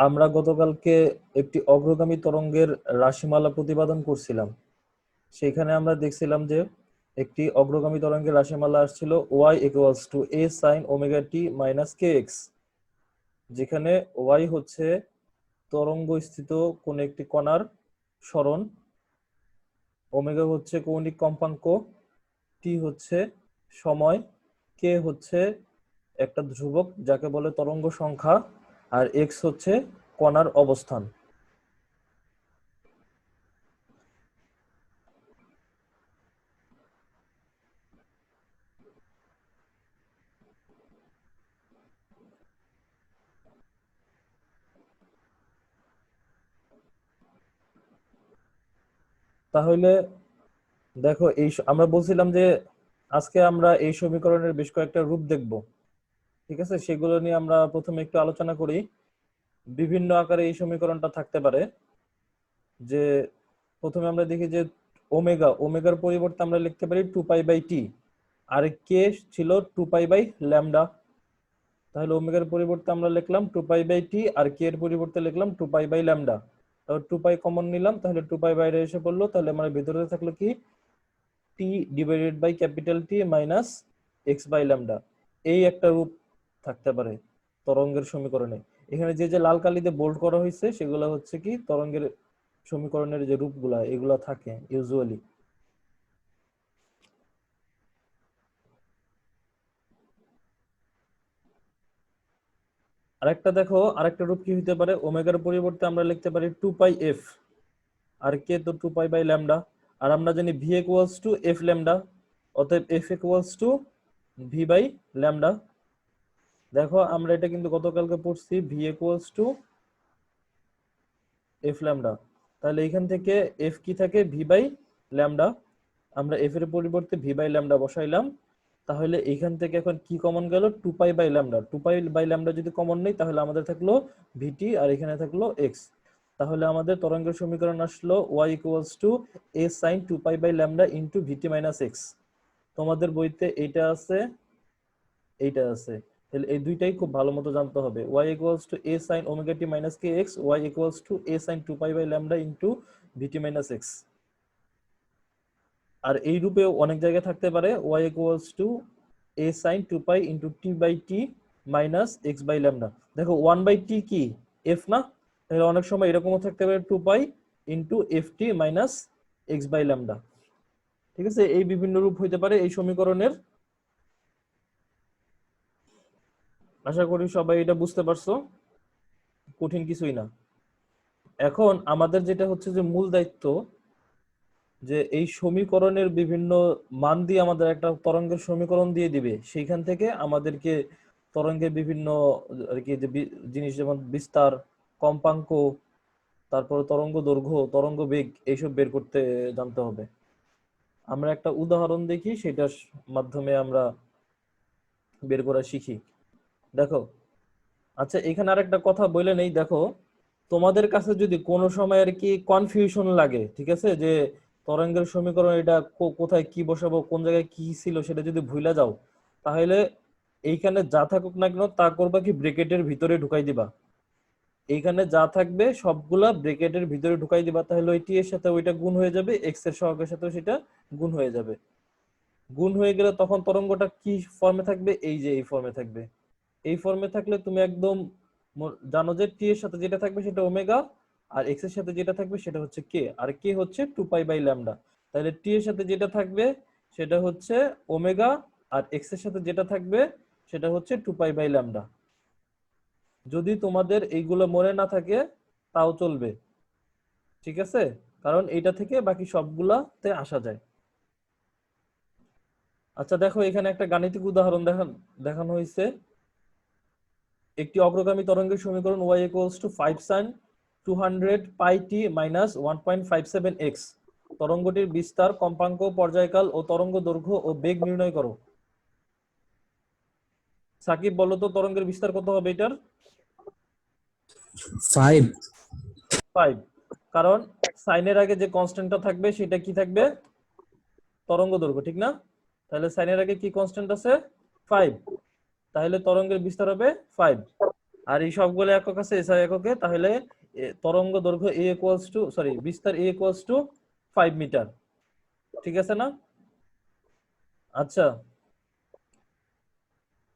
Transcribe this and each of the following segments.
আমরা গতকালকে একটি অগ্রগামী তরঙ্গের রাশিমালা প্রতিপাদন করছিলাম। সেখানে আমরা দেখছিলাম যে একটি অগ্রগামী তরঙ্গের রাশিমালা আসছিল y = a sin ωt - kx, যেখানে y হচ্ছে তরঙ্গ স্থিত কোন একটি কণার সরণ, ওমেগা হচ্ছে কৌণিক কম্পাঙ্ক, টি হচ্ছে সময়, কে হচ্ছে একটা ধ্রুবক যাকে বলে তরঙ্গ সংখ্যা, আর এক্স হচ্ছে কণার অবস্থান। তাহলে দেখো, আমরা বলছিলাম যে আজকে আমরা এই সমীকরণের বেশ কয়েকটা রূপ দেখব। ঠিক আছে, সেগুলো নিয়ে আমরা প্রথমে একটু আলোচনা করি। বিভিন্ন আকারে এই সমীকরণটা থাকতে পারে। যে প্রথমে আমরা দেখি যে ওমেগার পরিবর্তে আমরা লিখতে পারি 2π/t, আর কে ছিল 2π/λ। তাহলে ওমেগার পরিবর্তে আমরা লিখলাম 2π/t, আর কে এর পরিবর্তে লিখলাম 2π/λ। তাহলে 2π কমন নিলাম, তাহলে 2π বাইরে এসে পড়লো, তাহলে আমার ভিতরে থাকলো কি t/T - x/λ। এই একটা রূপ থাকতে পারে তরঙ্গের সমীকরণে। এখানে যে যে লাল কালি দিয়ে বোল্ড করা হয়েছে সেগুলো হচ্ছে কি তরঙ্গের সমীকরণের যে রূপগুলা এগুলা থাকে ইউজুয়ালি। আরেকটা রূপ কি হতে পারে, ওমেগার পরিবর্তে আমরা লিখতে পারি 2πf, আর কে তো 2π/λ। আর আমরা জানি v=f λ, অতএব f=v/λ। দেখো আমরা এটা কিন্তু গতকালকে পড়ছি, v=f λ। তাহলে এখান থেকে f কি থাকে, v/λ। আমরা f এর পরিবর্তে v/λ বসাইলাম। তাহলে এখান থেকে এখন কি কমন গেল, 2π/λ। 2π/λ যদি কমন নেই তাহলে আমাদের থাকলো vt, আর এখানে থাকলো x। তাহলে আমাদের তরঙ্গের সমীকরণ আসলো y = a sin 2π/λ * vt - x। তোমাদের বইতে এইটা আছে, এইটা আছে। তাহলে এই দুইটাই খুব ভালো মতো জানতে হবে। y = a sin ωt - kx, y = a sin 2π/λ * vt - x। আর এই রূপে অনেক জায়গায় থাকতে পারে y = a sin 2π * t/t - x/λ। দেখো 1/t কি, f না? তাহলে অনেক সময় এরকমও থাকতে পারে 2π * ft - x/λ। ঠিক আছে, এই বিভিন্ন রূপ হইতে পারে এই সমীকরণের। আশা করি সবাই এটা বুঝতে পারছো, কঠিন কিছুই না। এখন আমাদের যেটা হচ্ছে যে মূল দায়িত্ব, যে এই সমীকরণের বিভিন্ন মান দিয়ে আমাদের একটা তরঙ্গের সমীকরণ দিয়ে দিবে, সেইখান থেকে আমাদেরকে তরঙ্গের বিভিন্ন আর কি যে জিনিস, যেমন বিস্তার, কম্পাঙ্ক, তারপরে তরঙ্গ দৈর্ঘ্য, তরঙ্গ বেগ, এইসব বের করতে জানতে হবে। আমরা একটা উদাহরণ দেখি, সেটার মাধ্যমে আমরা বের করা শিখি। দেখো, আচ্ছা এখানে আরেকটা কথা বলে নেই। দেখো, তোমাদের কাছে যদি কোনো সময় আর কি কনফিউশন লাগে, ঠিক আছে, যে তরঙ্গের সমীকরণ এটা কোথায় কি বসাবো, কোন জায়গায় কি ছিল সেটা যদি ভুলে যাও, তাহলে এইখানে যা থাকুক না কেন তা করবা কি ব্রেকেটের ভিতরে ঢুকাই দিবা। এইখানে যা থাকবে সবগুলা ব্রেকেটের ভিতরে ঢুকাই দিবা, তাহলে ওই টি এর সাথে ওইটা গুণ হয়ে যাবে, এক্স এর সহগের সাথে সেটা গুণ হয়ে যাবে। গুণ হয়ে গেলে তখন তরঙ্গটা কি ফর্মে থাকবে, এই যে এই ফর্মে থাকবে। এই ফর্মে থাকলে তুমি একদম জানো যে টি এর সাথে যেটা থাকবে সেটা ওমেগা, আর এক্স এর সাথে যেটা থাকবে সেটা হচ্ছে কে, আর কে হচ্ছে 2π/λ। তাহলে টি এর সাথে যেটা থাকবে সেটা হচ্ছে ওমেগা, আর এক্স এর সাথে যেটা থাকবে সেটা হচ্ছে 2π/λ। যদি তোমাদের এইগুলো মনে না থাকে তাও চলবে, ঠিক আছে, কারণ এইটা থেকে বাকি সবগুলাতে আসা যায়। আচ্ছা দেখো, এখানে একটা গাণিতিক উদাহরণ দেখানো হয়েছে। একটি অগ্রগামী তরঙ্গের সমীকরণ y = 5 sin 200πt - 1.57x। তরঙ্গটির বিস্তার, কম্পাঙ্ক, পর্যায়কাল ও তরঙ্গ দৈর্ঘ্য ও বেগ নির্ণয় করো। সাকিব বলো তো তরঙ্গের বিস্তার কত হবে এটার? 5। 5, কারণ সাইনের আগে যে কনস্ট্যান্টটা থাকবে সেটা কি থাকবে, তরঙ্গ দৈর্ঘ্য, ঠিক না? তাহলে সাইনের আগে কি কনস্ট্যান্ট আছে, 5। তাহলে তরঙ্গের বিস্তার হবে 5। আর এই সবগুলো একক আছে এসআই এককে, তাহলে তরঙ্গ দৈর্ঘ্য a ইকুয়ালস টু বিস্তার a ইকুয়ালস টু 5 মিটার। ঠিক আছে না? আচ্ছা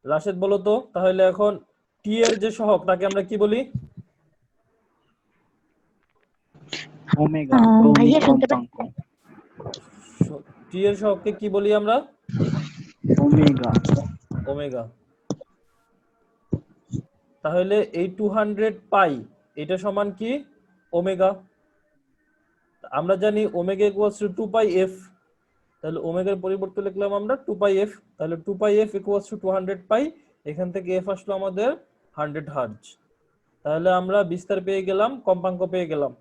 রাশেদ বলো তো তাহলে এখন টি এর যে সহগ তাকে আমরা কি বলি? ওমেগা ভাইয়া কৌণিক শুনতে কম্পাঙ্ক। টি এর সহগকে কি বলি আমরা? ওমেগা। ওমেগা। তাহলে এই 200 পাই এটা সমান কি? ওমেগা। আমরা জানি omega equals to 2 pi F, তাহলে ওমেগার পরিবর্তে লিখলাম আমরা 2 পাই এফ, তাহলে 2 পাই এফ ইকুয়ালস টু 200 পাই, এখান থেকে এফ আসলো আমাদের 100 হার্জ। তাহলে আমরা বিস্তার পেয়ে গেলাম, কম্পাঙ্ক পেয়ে গেলাম।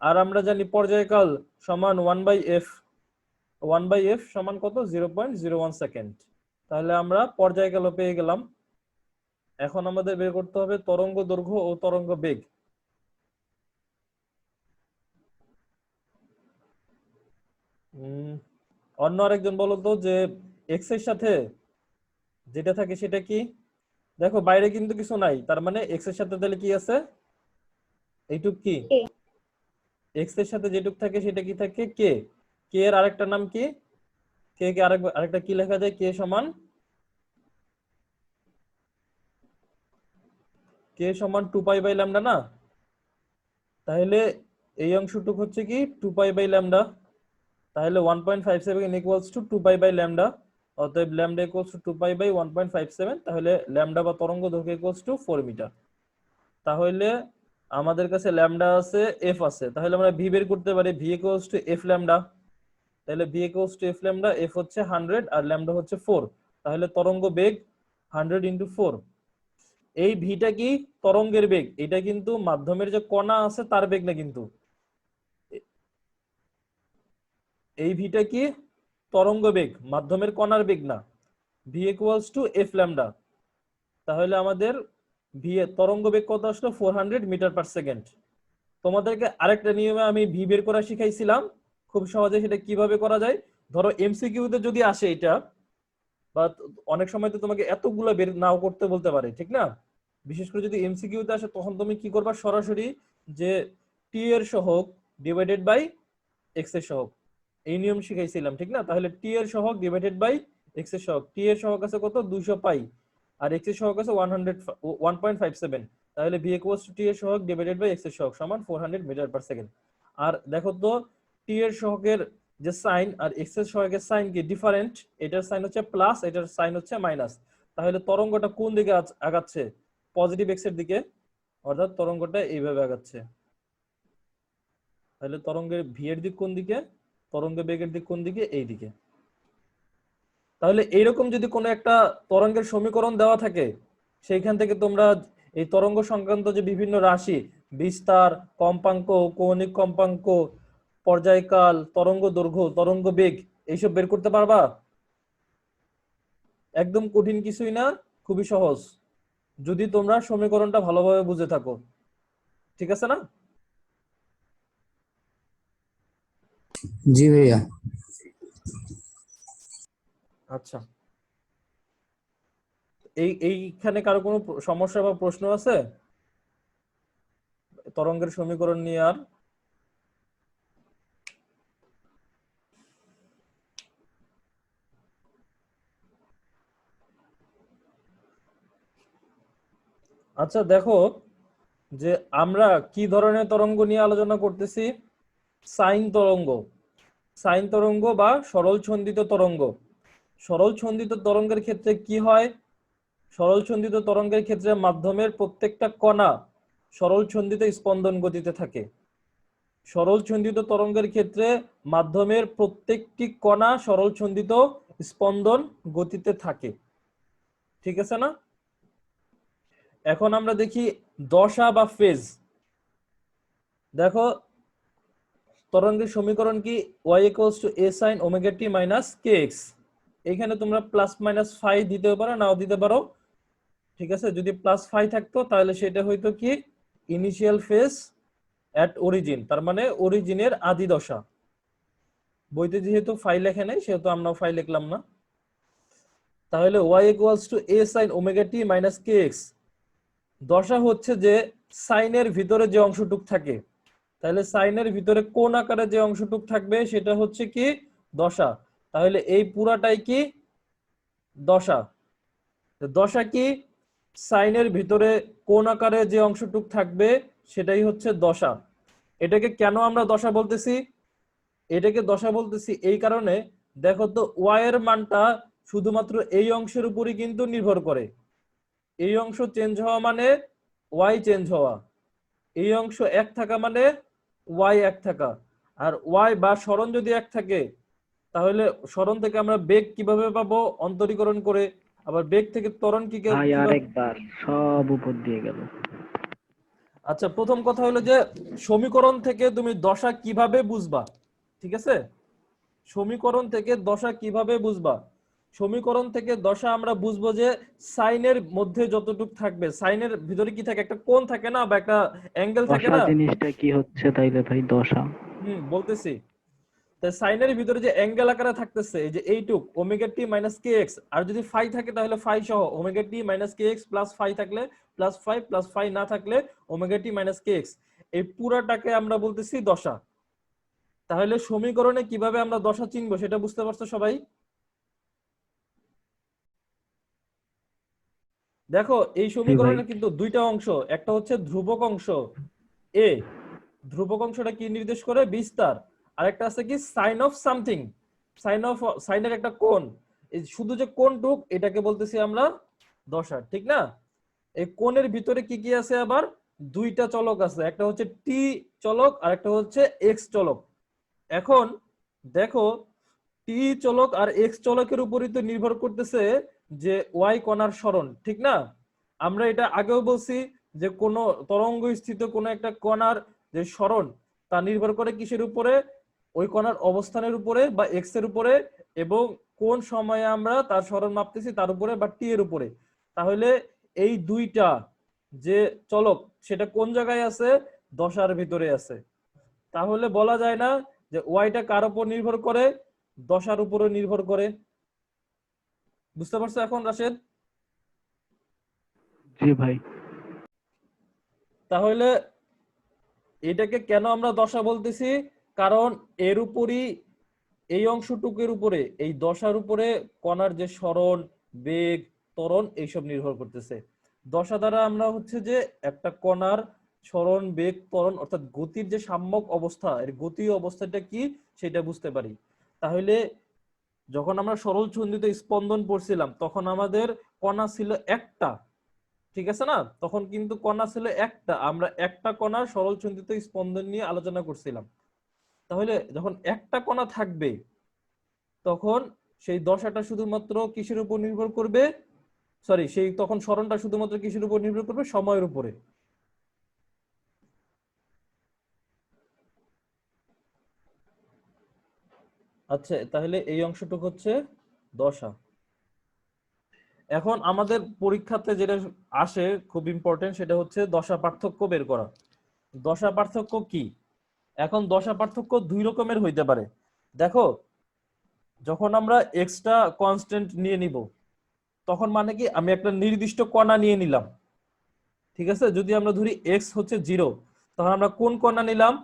আর আমরা জানি পর্যায়কাল সমান 1 বাই এফ, 1 বাই এফ সমান কত? 0.01 সেকেন্ড। তাহলে আমরা পর্যায়কালও পেয়ে গেলাম। এখন আমাদের বের করতে হবে তরঙ্গ দৈর্ঘ্য ও তরঙ্গ বেগ। অন্য আরেকজন বলো তো যে এক্স এর সাথে যেটা থাকে সেটা কি? দেখো বাইরে কিন্তু কিছু নাই, তার মানে এক্স এর সাথে তাহলে কি আছে? এইটুক কি? এক্স এর সাথে যেটুক থাকে সেটা কি থাকে? কে। কে এর আরেকটা নাম কি? কে কে আরেকটা কি লেখা যায়? কে সমান কে সমান 2 পাই বাই ল্যামডা না? তাহলে এই অংশটুক হচ্ছে কি 2 পাই বাই ল্যামডা। তাহলে 1.57 equals to 2 pi by lambda, অতএব lambda equals to 2 pi by 1.57, তাহলে ল্যামডা বা তরঙ্গ দৈর্ঘ্য ইকুয়ালস টু 4 মিটার। তাহলে আমাদের কাছে ল্যামডা আছে, এফ আছে, তাহলে আমরা ভি বের করতে পারি, V equals to F lambda. তাহলে V equals to F lambda, F হচ্ছে 100 আর ল্যামডা হচ্ছে 4, তাহলে তরঙ্গ বেগ 100 ইনটু 4। এই ভিটা কি? তরঙ্গের বেগ। এটা কিন্তু মাধ্যমের যে কণা আছে তার বেগ না, কিন্তু এই ভিটা কি? তরঙ্গ বেগ, মাধ্যমের কণার বেগ না। V equals to F lambda, তাহলে আমাদের ভি এর তরঙ্গ বেগ কত আসলো? 400 মিটার পার সেকেন্ড। তোমাদেরকে আরেকটা নিয়মে আমি ভি বের করা শিখাইছিলাম, খুব সহজে সেটা কিভাবে করা যায়। ধরো এমসিকিউ তে যদি আসে এটা, বা অনেক সময় তো তোমাকে এতগুলো বের নাও করতে বলতে পারে, ঠিক না? বিশেষ করে যদি এমসিকিউ তে আসে তখন তুমি কি করবা? সরাসরি যে টি এর সহগ ডিভাইডেড বাই এক্স এর সহগ, এই নিয়ম শিখাইছিলাম, ঠিক না? তাহলে টি এর সহগ ডিভাইডেড বাই এক্স এর সহগ, টি এর সহগ আছে কত? 200 পাই, আর এক্স এর সহগ আছে 157, তাহলে ভি ইকুয়ালস টু টি এর সহগ ডিভাইডেড বাই এক্স এর সহগ সমান 400 মিটার পার সেকেন্ড। আর দেখো তো টি এর সহগের যে সাইন আর এক্স এর সহগের সাইন কি ডিফারেন্ট? এটার সাইন হচ্ছে প্লাস, এটার সাইন হচ্ছে মাইনাস। তাহলে তরঙ্গটা কোন দিকে আগাচ্ছে? পজিটিভ এক্স এর দিকে, অর্থাৎ তরঙ্গটা এইভাবে আগাচ্ছে। তাহলে তরঙ্গের ভি এর দিক কোন দিকে? তরঙ্গ বেগের দিক কোন দিকে? এই দিকে। তাহলে এইরকম যদি কোনো একটা তরঙ্গের সমীকরণ দেওয়া থাকে, সেইখান থেকে তোমরা এই তরঙ্গ সংক্রান্ত যে বিভিন্ন রাশি, বিস্তার, কম্পাঙ্ক, কৌণিক কম্পাঙ্ক, পর্যায়কাল, তরঙ্গ দৈর্ঘ্য, তরঙ্গ বেগ, এইসব বের করতে পারবা। একদম কঠিন কিছুই না, খুবই সহজ, যদি তোমরা সমীকরণটা ভালোভাবে বুঝে থাকো। ঠিক আছে না? জি ভাইয়া। আচ্ছা, এইখানে কারো কোনো সমস্যা বা প্রশ্ন আছে তরঙ্গের সমীকরণ নিয়ে? আর আচ্ছা দেখো যে আমরা কি ধরনের তরঙ্গ নিয়ে আলোচনা করতেছি? সাইন তরঙ্গ। সাইন তরঙ্গ বা সরল ছন্দিত তরঙ্গ। সরল ছন্দিত তরঙ্গের ক্ষেত্রে কি হয়? সরল ছন্দিত তরঙ্গের ক্ষেত্রে মাধ্যমের প্রত্যেকটা কণা সরল ছন্দিত স্পন্দন গতিতে থাকে। সরল ছন্দিত তরঙ্গের ক্ষেত্রে মাধ্যমের প্রত্যেকটি কণা সরল ছন্দিত স্পন্দন গতিতে থাকে। ঠিক আছে না? এখন আমরা দেখি দশা বা ফেজ। দেখো তরঙ্গের সমীকরণ কি? y equals to a sin omega t minus kx। এখানে তোমরা প্লাস মাইনাস ফাই দিতেও পারো, নাও দিতে পারো। ঠিক আছে, যদি প্লাস ফাই থাকতো তাহলে সেটা হয়তো কি ইনিশিয়াল ফেজ অ্যাট অরিজিন, তার মানে অরিজিনের আদি দশা। বইতে যেহেতু ফাই লেখে নাই সেহেতু আমরাও ফাই লিখলাম না। তাহলে y equals to a sin omega t minus kx, দশা হচ্ছে যে সাইনের ভিতরে যে অংশটুক থাকে, তাহলে সাইনের ভিতরে কোন আকারে যে অংশটুক থাকবে সেটা হচ্ছে কি দশা। তাহলে এই পুরাটাই কি দশা। দশা কি সাইনের ভিতরে কোন আকারে যে অংশটুক থাকবে সেটাই হচ্ছে দশা। এটাকে কেন আমরা দশা বলতেছি? এটাকে দশা বলতেছি এই কারণে, দেখো তো ওয়াই এর মানটা শুধুমাত্র এই অংশের উপরই কিন্তু নির্ভর করে। এই অংশ চেঞ্জ হওয়া মানে ওয়াই চেঞ্জ হওয়া, এই অংশ এক থাকা মানে ওয়াই এক থাকা। আর ওয়াই বা সরণ যদি এক থাকে, তাহলে সরণ থেকে আমরা বেগ কিভাবে পাবো? অন্তরীকরণ করে। আবার বেগ থেকে ত্বরণ কি ভাই কিভাবে? আরেকবার সব উপর দিয়ে গেল। আচ্ছা, প্রথম কথা হলো যে সমীকরণ থেকে তুমি দশা কিভাবে বুঝবা, ঠিক আছে? সমীকরণ থেকে দশা কিভাবে বুঝবা? সমীকরণ থেকে দশা আমরা বুঝবো যে সাইনের মধ্যে যতটুকু থাকবে, সাইনের ভিতরে কি থাকে, একটা কোণ থাকে না, বা একটা অ্যাঙ্গেল থাকে দশা না। জিনিসটা কি হচ্ছে তাইলে ভাই? দশা বলতেছি। তাই সাইনের ভিতরে যে অ্যাঙ্গেল আকারে থাকতেছে, এই যে এইটুক ওমেগা টি মাইনাস কে এক্স, আর যদি ফাই থাকে তাহলে ফাই সহ ওমেগা টি মাইনাস কে এক্স প্লাস ফাই থাকলে প্লাস ফাই, প্লাস ফাই না থাকলে ওমেগা টি মাইনাস কে এক্স, এই পুরাটাকে আমরা বলতেছি দশা। তাহলে সমীকরণে কিভাবে আমরা দশা চিনবো সেটা বুঝতে পারছো সবাই? দেখো এই জি ভাই। সমীকরণের কিন্তু দুইটা অংশ, একটা হচ্ছে ধ্রুবক অংশ এ, ধ্রুবক অংশটা কি নির্দেশ করে? বিস্তার। আর একটা আছে কি সাইন অফ সামথিং, সাইনের একটা কোণ। এই শুধু যে কোণটুক এটাকে বলতেছি আমরা দশা, ঠিক না? এই কোণের ভিতরে কি কি আছে? আবার দুইটা চলক আছে, একটা হচ্ছে টি চলক আর একটা হচ্ছে এক্স চলক। এখন দেখো টি চলক আর এক্স চলকের উপরই তো নির্ভর করতেছে যে ওয়াই কণার সরণ, ঠিক না? আমরা এটা আগেও বলছি যে কোন তরঙ্গ স্থিত কোন একটা কণার যে সরণ, তা নির্ভর করে কিসের উপরে? ওই কণার অবস্থানের উপরে বা এক্স এর উপরে, এবং কোন সময়ে আমরা তার সরণ মাপতেছি তার উপরে বা টি এর উপরে। তাহলে এই দুইটা যে চলক সেটা কোন জায়গায় আছে? দশার ভিতরে আছে। তাহলে বলা যায় না যে ওয়াইটা কার উপর নির্ভর করে? দশার উপরে নির্ভর করে। বুঝতে পারছো এখন রাশেদ? জি ভাই। তাহলে এটাকে কেন আমরা দশা বলতেছি? কারণ এর উপরই, এই অংশটুকুর উপরে, এই দশার উপরে কণার যে সরণ, বেগ, ত্বরণ এইসব নির্ভর করতেছে। দশা দ্বারা আমরা হচ্ছে যে একটা কণার সরণ, বেগ, ত্বরণ অর্থাৎ গতির যে সাম্যক অবস্থা, এর গতি অবস্থাটা কি সেটা বুঝতে পারি। তাহলে যখন আমরা সরল ছন্দিত স্পন্দন পড়ছিলাম তখন আমাদের কণা ছিল একটা, ঠিক আছে না? তখন কিন্তু কণা ছিল একটা, আমরা একটা কণার সরল ছন্দিত স্পন্দন নিয়ে আলোচনা করছিলাম। তাহলে যখন একটা কণা থাকবে তখন সেই দশাটা শুধুমাত্র কিসের উপর নির্ভর করবে? সরি, সেই তখন সরণটা শুধুমাত্র কিসের উপর নির্ভর করবে? সময়ের উপরে। আচ্ছা, তাহলে এই অংশটুকু হচ্ছে দশা। এখন আমাদের পরীক্ষাতে যেটা আসে খুব ইম্পর্টেন্ট, সেটা হচ্ছে দশা পার্থক্য বের করা। দশা পার্থক্য কি? এখন দশা পার্থক্য দুই রকমের হইতে পারে। দেখো, যখন আমরা এক্সট্রা কনস্ট্যান্ট নিয়ে নিব তখন মানে কি আমি একটা নির্দিষ্ট কণা নিয়ে নিলাম, ঠিক আছে? যদি আমরা ধরি এক্স হচ্ছে 0, তখন আমরা কোন কণা নিলাম?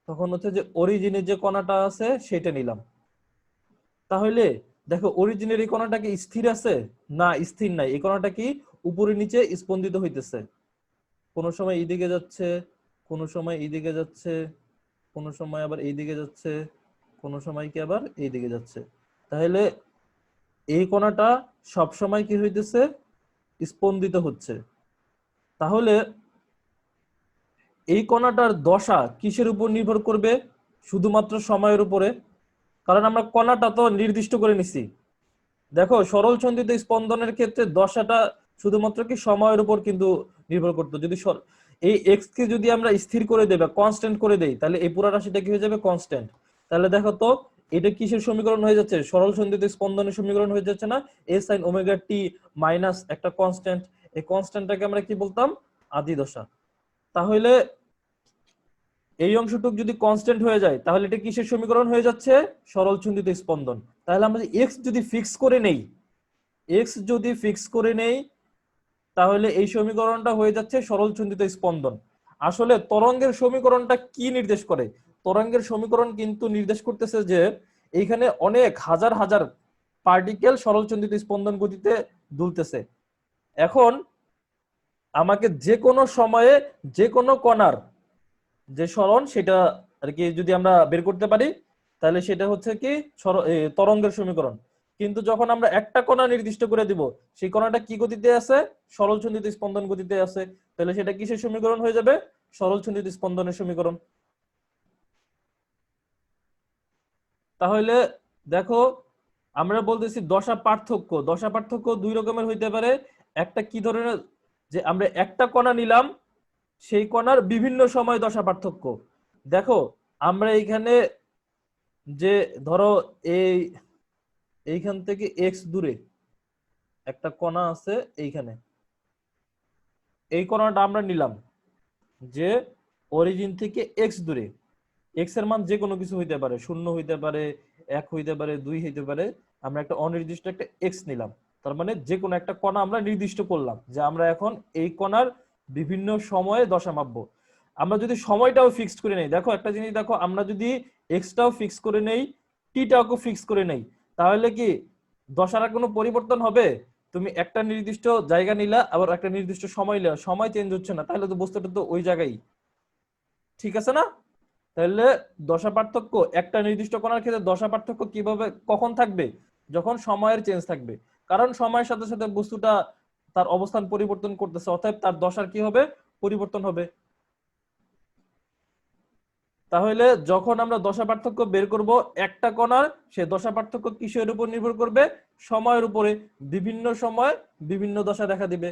তখন হচ্ছে যে অরিজিনের যে কণাটা আছে সেটা নিলাম। তাহলে দেখো অরিজিনের এই কণাটা কি স্থির আছে? না, স্থির নাই। এই কণাটা কি উপরে নিচে স্পন্দিত হইতেছে, কোন সময় এইদিকে যাচ্ছে, কোন সময় এইদিকে যাচ্ছে, কোন সময় আবার এইদিকে যাচ্ছে, কোন সময় কি আবার এইদিকে যাচ্ছে। তাহলে এই কণাটা সব সময় কি হইতেছে? স্পন্দিত হচ্ছে। তাহলে এই কণাটার দশা কিসের উপর নির্ভর করবে? শুধুমাত্র সময়ের উপরে। কারণ আমরা কণাটা তো নির্দিষ্ট করে নিছি। দেখো সরল ছন্দিত স্পন্দনের ক্ষেত্রে দশাটা শুধুমাত্র কি সময়ের উপর কিন্তু নির্ভর করতো। যদি এই এক্স কে যদি আমরা স্থির করে দেই বা কনস্ট্যান্ট করে দেই, তাহলে এই পুরো রাশিটা কি হয়ে যাবে? কনস্ট্যান্ট। তাহলে দেখো তো এটা কিসের সমীকরণ হয়ে যাচ্ছে? সরল ছন্দিত স্পন্দনের সমীকরণ হয়ে যাচ্ছে না? এ সাইন ওমেগা টি মাইনাস একটা কনস্ট্যান্ট, এই কনস্ট্যান্টটাকে আমরা কি বলতাম? আদি দশা। তাহলে এই অংশটুকু যদি কনস্ট্যান্ট হয়ে যায় তাহলে এটা কিসের সমীকরণ হয়ে যাচ্ছে? সরল ছন্দিত স্পন্দন। তাহলে আমরা এক্স যদি ফিক্স করে নেই, এক্স যদি ফিক্স করে নেই তাহলে এই সমীকরণটা হয়ে যাচ্ছে সরল চন্দিত স্পন্দন। আসলে তরঙ্গের সমীকরণটা কি নির্দেশ করে? তরঙ্গের সমীকরণ কিন্তু নির্দেশ করতেছে যে এইখানে অনেক হাজার হাজার পার্টিকেল সরল চন্দিত স্পন্দন গতিতে দুলতেছে। এখন আমাকে যে কোনো সময়ে যে কোনো কণার যে সরণ সেটা আর কি যদি আমরা বের করতে পারি, তাহলে সেটা হচ্ছে কি তরঙ্গের সমীকরণ। কিন্তু যখন আমরা একটা কণা নির্দিষ্ট করে দিব, সেই কণাটা কি গতিতে আছে? সরল চন্দিত স্পন্দন গতিতে আছে, তাহলে সেটা কিসের সমীকরণ হয়ে যাবে? সরল চন্দিত স্পন্দনের সমীকরণ। তাহলে দেখো, আমরা বলতেছি দশা পার্থক্য। দশা পার্থক্য দুই রকমের হইতে পারে। একটা কি ধরনের, যে আমরা একটা কণা নিলাম, সেই কণার বিভিন্ন সময় দশা পার্থক্য। দেখো আমরা এইখানে যে ধরো এই এইখান থেকে এক্স দূরে একটা কণা আছে, এইখানে এই কণাটা আমরা নিলাম যে অরিজিন থেকে এক্স দূরে। এক্স এর মান যে কোনো কিছু হইতে পারে, 0 হইতে পারে, 1 হইতে পারে, 2 হইতে পারে। আমরা একটা অনির্দিষ্ট একটা এক্স নিলাম, তার মানে যে কোনো একটা কণা আমরা নির্দিষ্ট করলাম যে আমরা এখন এই কণার বিভিন্ন সময়ে দশা মাপবো। আমরা যদি সময়টাও ফিক্সড করে নেই, দেখো একটা জিনিস দেখো, আমরা যদি এক্সটাও ফিক্স করে নেই, টিটাও ফিক্স করে নেই, তাহলে কি দশার কোনো পরিবর্তন হবে? তুমি একটা নির্দিষ্ট জায়গা নিলা, আবার একটা নির্দিষ্ট সময় নিলা, সময় চেঞ্জ হচ্ছে না, তাহলে তো বস্তুটা তো ওই জায়গায়, ঠিক আছে না? তাহলে দশা পার্থক্য একটা নির্দিষ্ট কণার ক্ষেত্রে দশা পার্থক্য কিভাবে কখন থাকবে? যখন সময়ের চেঞ্জ থাকবে। কারণ সময়ের সাথে সাথে বস্তুটা তার অবস্থান পরিবর্তন করতেছে, অতএব তার দশার কি হবে? পরিবর্তন হবে। তাহলে যখন আমরা দশা পার্থক্য বের করব একটা কণার, সে দশা পার্থক্য কিসের উপর নির্ভর করবে? সময়ের উপরে। বিভিন্ন সময় বিভিন্ন দশা দেখা দিবে।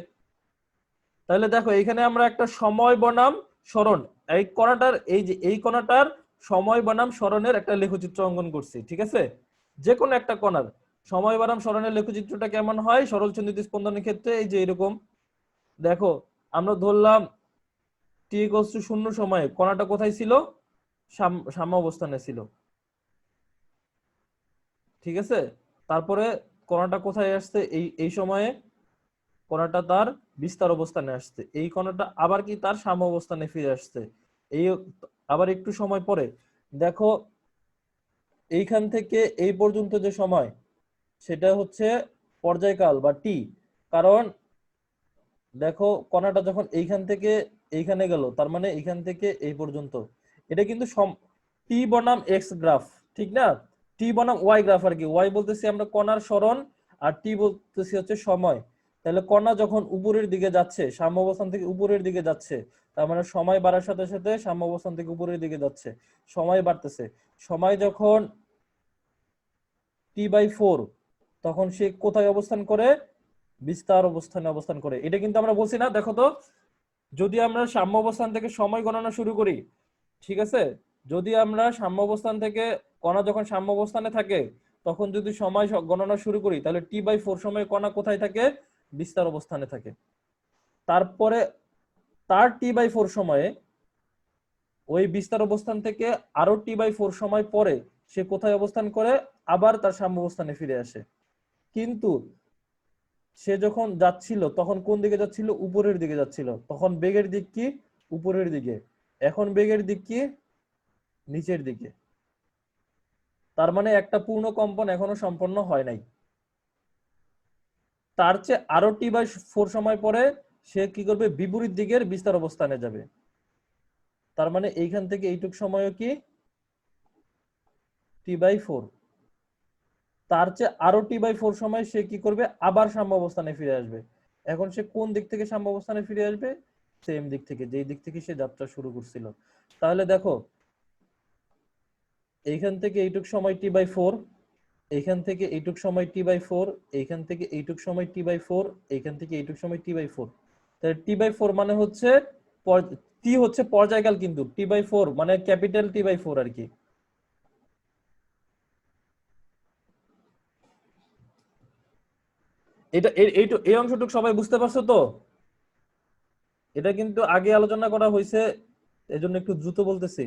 তাহলে দেখো এখানে আমরা একটা সময় বনাম সরণ, এই কণাটার এই যে এই কণাটার সময় বনাম সরণের একটা লেখচিত্র অঙ্কন করছি, ঠিক আছে? যে কোনো একটা কণার সময় বনাম সরণের লেখচিত্রটা কেমন হয় সরল চন্দিত স্পন্দনের ক্ষেত্রে? এই যে এরকম। দেখো আমরা ধরলাম টি ইকুয়ালস টু 0 সময়ে কণাটা কোথায় ছিল? সাম্য অবস্থানে ছিল, ঠিক আছে? তারপরে কণাটা কোথায় আসছে? এই এই সময়ে কণাটা তার বিস্তার অবস্থানে আসছে, এই কণাটা আবার কি তার সাম্য অবস্থানে ফিরে আসছে। এই আবার একটু সময় পরে দেখো এইখান থেকে এই পর্যন্ত যে সময়, সেটা হচ্ছে পর্যায়কাল বা টি। কারণ দেখো কণাটা যখন এইখান থেকে এইখানে গেল, তার মানে এইখান থেকে এই পর্যন্ত, এটা কিন্তু টি বনাম এক্স গ্রাফ, ঠিক না? টি বনাম ওয়াই গ্রাফ আর কি। ওয়াই বলতেছি আমরা কণার সরণ, আর টি বলতেছি হচ্ছে সময়। তাহলে কণা যখন উপরের দিকে যাচ্ছে, সাম্য অবস্থান থেকে উপরের দিকে যাচ্ছে, তার মানে সময় বাড়ার সাথে সাথে সাম্য অবস্থান থেকে উপরের দিকে যাচ্ছে, সময় বাড়তেছে। সময় যখন T/4, তখন সে কোথায় অবস্থান করে? বিস্তার অবস্থানে অবস্থান করে। এটা কিন্তু আমরা বলছি না, দেখো তো, যদি আমরা সাম্য অবস্থান থেকে সময় গণনা শুরু করি, ঠিক আছে, যদি আমরা সাম্য অবস্থান থেকে কণা যখন সাম্য অবস্থানে থাকে তখন যদি সময় গণনা শুরু করি, তাহলে T/4 সময় কণা কোথায় থাকে? বিস্তার অবস্থানে থাকে। তারপরে তার T/4 সময়ে ওই বিস্তার অবস্থান থেকে আরো T/4 সময় পরে সে কোথায় অবস্থান করে? আবার তার সাম্য অবস্থানে ফিরে আসে। কিন্তু সে যখন যাচ্ছিল তখন কোন দিকে যাচ্ছিল? উপরের দিকে যাচ্ছিল, তখন বেগের দিক কি? উপরের দিকে। এখন বেগের দিক কি? নিচের দিকে। তার মানে একটা পূর্ণ কম্পন এখনো সম্পন্ন হয় নাই। তার চেয়ে আরো T/4 সময় পরে সে কি করবে? বিপরীত দিকের বিস্তার অবস্থানে যাবে। তার মানে এইখান থেকে এইটুক সময়ও কি? T/4। তার চেয়ে আরো T/4 সময় সে কি করবে? আবার সাম্য অবস্থানে ফিরে আসবে। এখন সে কোন দিক থেকে সাম্য অবস্থানে ফিরে আসবে? সেম দিক থেকে, যেই দিক থেকে সে যাত্রা শুরু করছিল। তাহলে দেখো এইখান থেকে এইটুক সময় T/4, এইখান থেকে এইটুক সময় T/4, এইখান থেকে এইটুক সময় T/4, এইখান থেকে এইটুক সময় T/4। তাহলে T/4 মানে হচ্ছে টি হচ্ছে পর্যায়কাল, কিন্তু T/4 মানে ক্যাপিটাল T/4 আর কি। এটা এই অংশটুকু সবাই বুঝতে পারছো তো? এটা কিন্তু আগে আলোচনা করা হয়েছে, এজন্য একটু দ্রুত বলতেছি।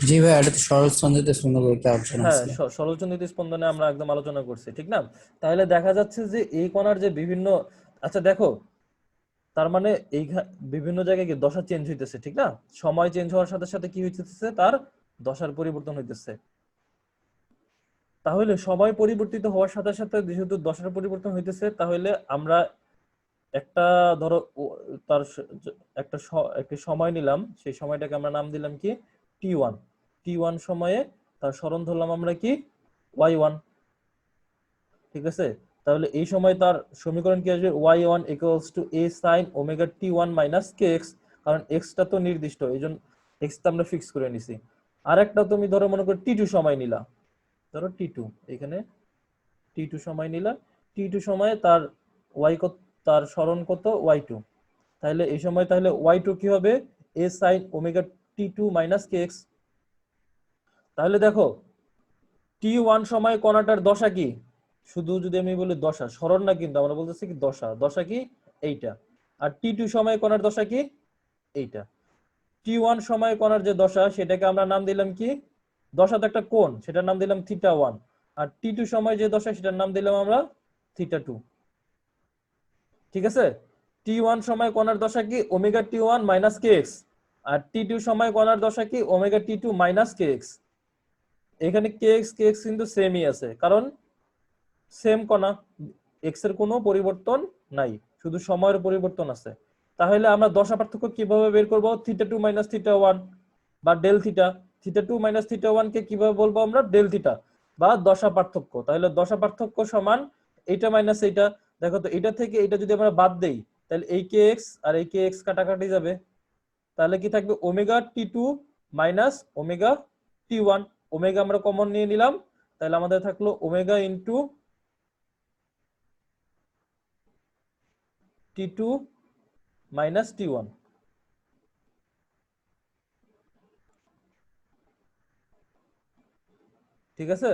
জি ভাইয়া, এটা তো সরল সঞ্চিত স্পন্দন একটা অপশন হ্যাঁ, আছে। সরলচন্দ্রিত স্পন্দনে আমরা একদম আলোচনা করছি, ঠিক না? তাহলে দেখা যাচ্ছে যে এই কণার যে বিভিন্ন, আচ্ছা দেখো, তার মানে বিভিন্ন জায়গায় কি দশা চেঞ্জ হইতেছে, ঠিক না? সময় চেঞ্জ হওয়ার সাথে সাথে কি হইতেছে, তার দশার পরিবর্তন হইতেছে। তাহলে সময় পরিবর্তিত হওয়ার সাথে সাথে যেহেতু দশার পরিবর্তন হইতেছে, তাহলে আমরা একটা, ধরো তার একটা সময় নিলাম, সেই সময়টাকে আমরা নাম দিলাম কি, T1। T1 সময়ে তার সরণ ধরলাম আমরা কি, Y1। ঠিক আছে, তাহলে এই সময় তার সমীকরণ কি আসবে, y1 equals to a sin omega t1 minus kx, কারণ x টা তো নির্দিষ্ট, এইজন্য x টা আমরা ফিক্স করে নিছি। আর একটা তুমি ধরো মনে করো t2 সময় নিলা, ধরো t2, এখানে t2 সময় নিলা, t2 সময়ে তার y কত, তার সরণ কত, y2। তাহলে এই সময় তাহলে y2 কি হবে, a sin omega t2 minus kx। তাহলে দেখো T1 সময় কণাটার দশা কি, শুধু যদি আমি বলি দশা, সরণ না, কিন্তু আমরা বলতেছি কি দশা, দশা কি এইটা। আর T2 সময় কণার দশা কি এইটা। T1 সময় কণার যে দশা, সেটাকে আমরা নাম দিলাম কি, দশা তো একটা কোণ, সেটার নাম দিলাম θ1। আর T2 সময় যে দশা, সেটার নাম দিলাম আমরা θ2। ঠিক আছে, T1 সময় কণার দশা কি ওমেগা T1 মাইনাস kx, আর T2 সময় কণার দশা কি ওমেগা T2 মাইনাস kx। এখানে kx কিন্তু সেমই আছে, কারণ সেম কণা, এক্স এর কোনো পরিবর্তন নাই, শুধু সময়ের পরিবর্তন আছে। তাহলে আমরা দশা পার্থক্য কিভাবে বের করব, θ2 মাইনাস θ1 বা ডেল থিটা। θ2 মাইনাস θ1 কে কিভাবে বলবো আমরা, ডেল থিটা বা দশা পার্থক্য। তাহলে দশা পার্থক্য সমান এইটা মাইনাস এইটা। দেখো তো, এটা থেকে এটা যদি আমরা বাদ দেই, তাহলে এই কে এক্স আর এই কে এক্স কাটাকাটি যাবে, তাহলে কি থাকবে, omega T2 minus omega T1। Omega আমরা কমন নিয়ে নিলাম, তাহলে আমাদের থাকলো omega into T2 minus T1। ঠিক আছে,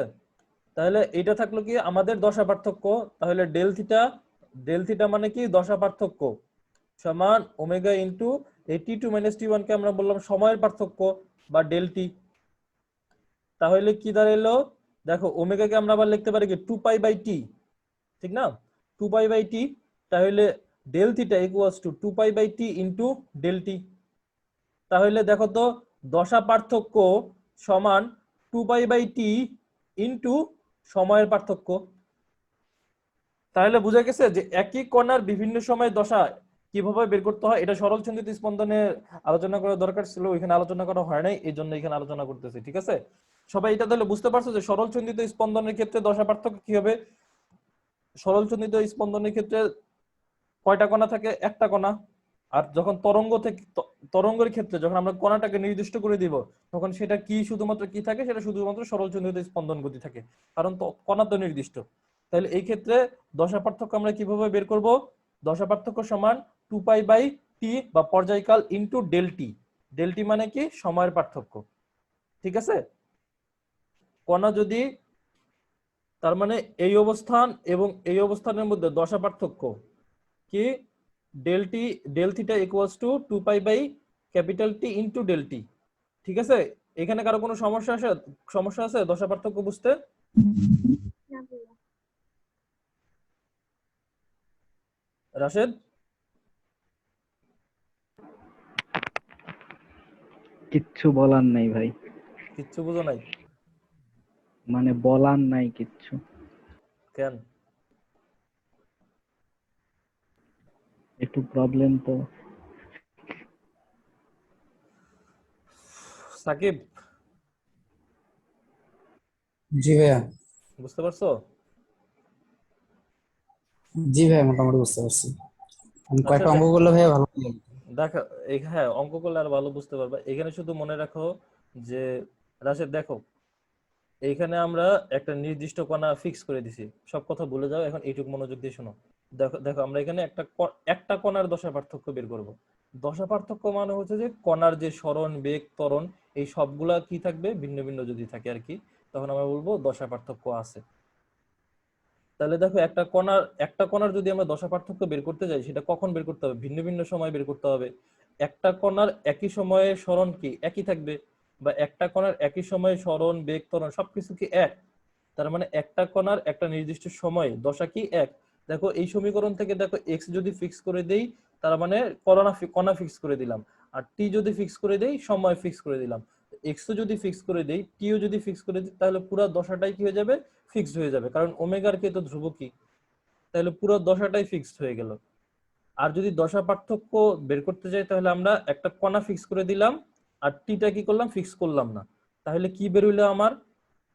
তাহলে এটা থাকলো কি আমাদের দশা পার্থক্য। তাহলে ডেল থিটা মানে কি দশা পার্থক্য, সমান ওমেগা ইন্টু এই T2 মাইনাস T1 কে আমরা বললাম সময়ের পার্থক্য বা ডেল টি। তাহলে কি দাঁড়ালো, দেখো ওমেগাকে আমরা আবার লিখতে পারি কি 2π/t, ঠিক না, 2π/t। তাহলে del theta equals to 2π/t into del T. তাহলে দেখো তো, দশা পার্থক্য সমান 2π/t ইন্টু সময়ের পার্থক্য। তাহলে বোঝা গেছে যে একই কণার বিভিন্ন সময় দশা কিভাবে বের করতে হয়, এটা সরল সঞ্চিত স্পন্দনে আলোচনা করা দরকার ছিল, ওইখানে আলোচনা করা হয় নাই, এই জন্য এখানে আলোচনা করতেছি। ঠিক আছে, সবাই এটা তাহলে বুঝতে পারছো যে সরল সঞ্চিত স্পন্দনের ক্ষেত্রে দশা পার্থক্য কি হবে। সরল সঞ্চিত স্পন্দনের ক্ষেত্রে কয়টা কণা থাকে, একটা কণা। আর যখন তরঙ্গের ক্ষেত্রে যখন আমরা কণাটাকে নির্দিষ্ট করে দিব, তখন সেটা কি শুধুমাত্র কি থাকে, সেটা শুধুমাত্র সরল সঞ্চিত স্পন্দন গতি থাকে, কারণ কণা তো নির্দিষ্ট। তাহলে এই ক্ষেত্রে দশা পার্থক্য আমরা কিভাবে বের করব, দশা পার্থক্য সমান 2π/t বা পর্যায়কাল into del T. Del T মানে কি সময়ের পার্থক্য। ঠিক আছে, কণা যদি, তার মানে এই অবস্থান এবং এই অবস্থানের মধ্যে দশা পার্থক্য কি, del theta equals to 2π/T into del T. ঠিক আছে, এখানে কারো কোনো সমস্যা আছে দশা পার্থক্য বুঝতে? রাশেদ, কিচ্ছু বলার নাই ভাই, কিচ্ছু বুঝো নাই? মানে বলার নাই কিচ্ছু। কেন? একটু প্রবলেম তো। সাকিব, জি ভাইয়া। বুঝতে পারছো? জি ভাইয়া, মোটামুটি বুঝতে পারছি। আমি আচ্ছা কয়েকটা অঙ্ক করলে ভাইয়া ভালো হবে। দেখো, হ্যাঁ অঙ্ক করলে আর ভালো বুঝতে পারবে। এখানে শুধু মনে রাখো যে, রাশেদ দেখো, এইখানে আমরা একটা নির্দিষ্ট কণা ফিক্স করে দিছি, সব কথা ভুলে যাও, এখন এইটুকু মনোযোগ দিয়ে শোনো। দেখো দেখো, আমরা এখানে একটা কণার দশা পার্থক্য বের করব। দশা পার্থক্য মানে হচ্ছে যে কণার যে সরণ, বেগ, ত্বরণ, এই সবগুলা কি থাকবে, ভিন্ন ভিন্ন যদি থাকে আর কি, তখন আমরা বলবো দশা পার্থক্য আছে। তাহলে দেখো, একটা কণার যদি আমরা দশা পার্থক্য বের করতে যাই, সেটা কখন বের করতে হবে, ভিন্ন ভিন্ন সময় বের করতে হবে। একটা কণার একই সময়ে সরণ কি একই থাকবে, বা একটা কণার একই সময়ে সরণ, বেগ, ত্বরণ সবকিছু কি এক? তার মানে একটা কণার একটা নির্দিষ্ট সময় দশা কি এক। দেখো এই সমীকরণ থেকে দেখো এক্স যদি ফিক্স করে দেই তার মানে কণা ফিক্স করে দিলাম, আর টি যদি ফিক্স করে দেই সময় ফিক্স করে দিলাম। এক্সও যদি ফিক্স করে দেই, টিও যদি ফিক্স করে দিই, তাহলে পুরো দশাটাই কি হয়ে যাবে? ফিক্সড হয়ে যাবে, কারণ ওমেগার কে তো ধ্রুবকই, তাহলে পুরো দশাটাই ফিক্সড হয়ে গেল। আর যদি দশা পার্থক্য বের করতে যাই তাহলে আমরা একটা কণা ফিক্স করে দিলাম আর টিটা কি করলাম? ফিক্স করলাম না। তাহলে কি বের হইলো আমার?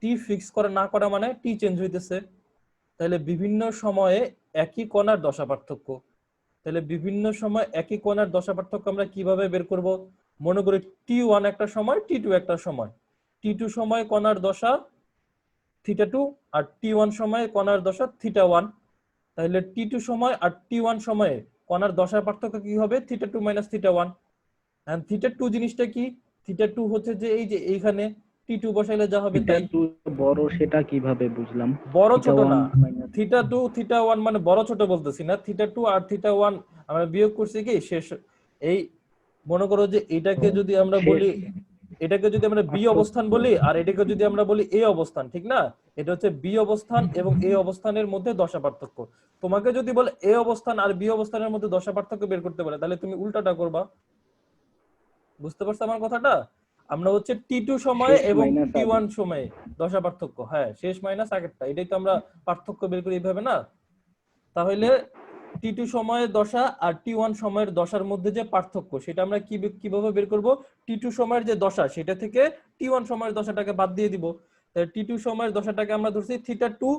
টি ফিক্স করা না করা মানে টি চেঞ্জ হইতেছে। তাহলে বিভিন্ন সময়ে একই কণার দশা পার্থক্য, তাহলে বিভিন্ন সময় একই কণার দশা পার্থক্য আমরা কিভাবে বের করব? মনে করি T1 একটা সময়, T2 একটা সময়। T2 সময় কণার দশা θ2 আর T1 সময়ে কণার দশা θ1। তাহলে T2 সময় আর T1 সময়ে কণার দশার পার্থক্য কি হবে? θ2 মাইনাস θ1। এন্ড θ2 জিনিসটা কি? θ2 হচ্ছে যে এই যে এইখানে T2 বসাইলে যা হবে এটা তাই। একটু বড়, সেটা কিভাবে বুঝলাম? বড় থিটা ছোট ওয়ান না, মাইনাস θ2 θ1 মানে বড় ছোট বলতেছি না, θ2 আর θ1 আমরা বিয়োগ করছি কি শেষ। এই মনে করো যে এটাকে যদি আমরা শেষ বলি, এটাকে যদি আমরা বি পার্থক্য। অবস্থান বলি আর এটাকে যদি আমরা বলি এ অবস্থান, ঠিক না? এটা হচ্ছে বি অবস্থান এবং এ অবস্থানের মধ্যে দশা পার্থক্য। তোমাকে যদি বলে এ অবস্থান আর বি অবস্থানের মধ্যে দশা পার্থক্য বের করতে বলে, তাহলে তুমি উল্টাটা করবা। বুঝতে পারছো আমার কথাটা? আমরা হচ্ছে T2 সময়ে শেষ এবং মাইনাস আগে। T1 সময়ে দশা পার্থক্য, হ্যাঁ শেষ মাইনাস আগেরটা, এটাই তো আমরা পার্থক্য বের করি এইভাবে না? তাহলে T2 সময়ের দশা আর T1 সময়ের দশার মধ্যে যে পার্থক্য সেটা আমরা কিভাবে বের করব? T2 সময়ের যে দশা সেটা থেকে T1 সময়ের দশাটাকে বাদ দিয়ে দিব। তাহলে T2 সময়ের দশাটাকে আমরা ধরছি θ2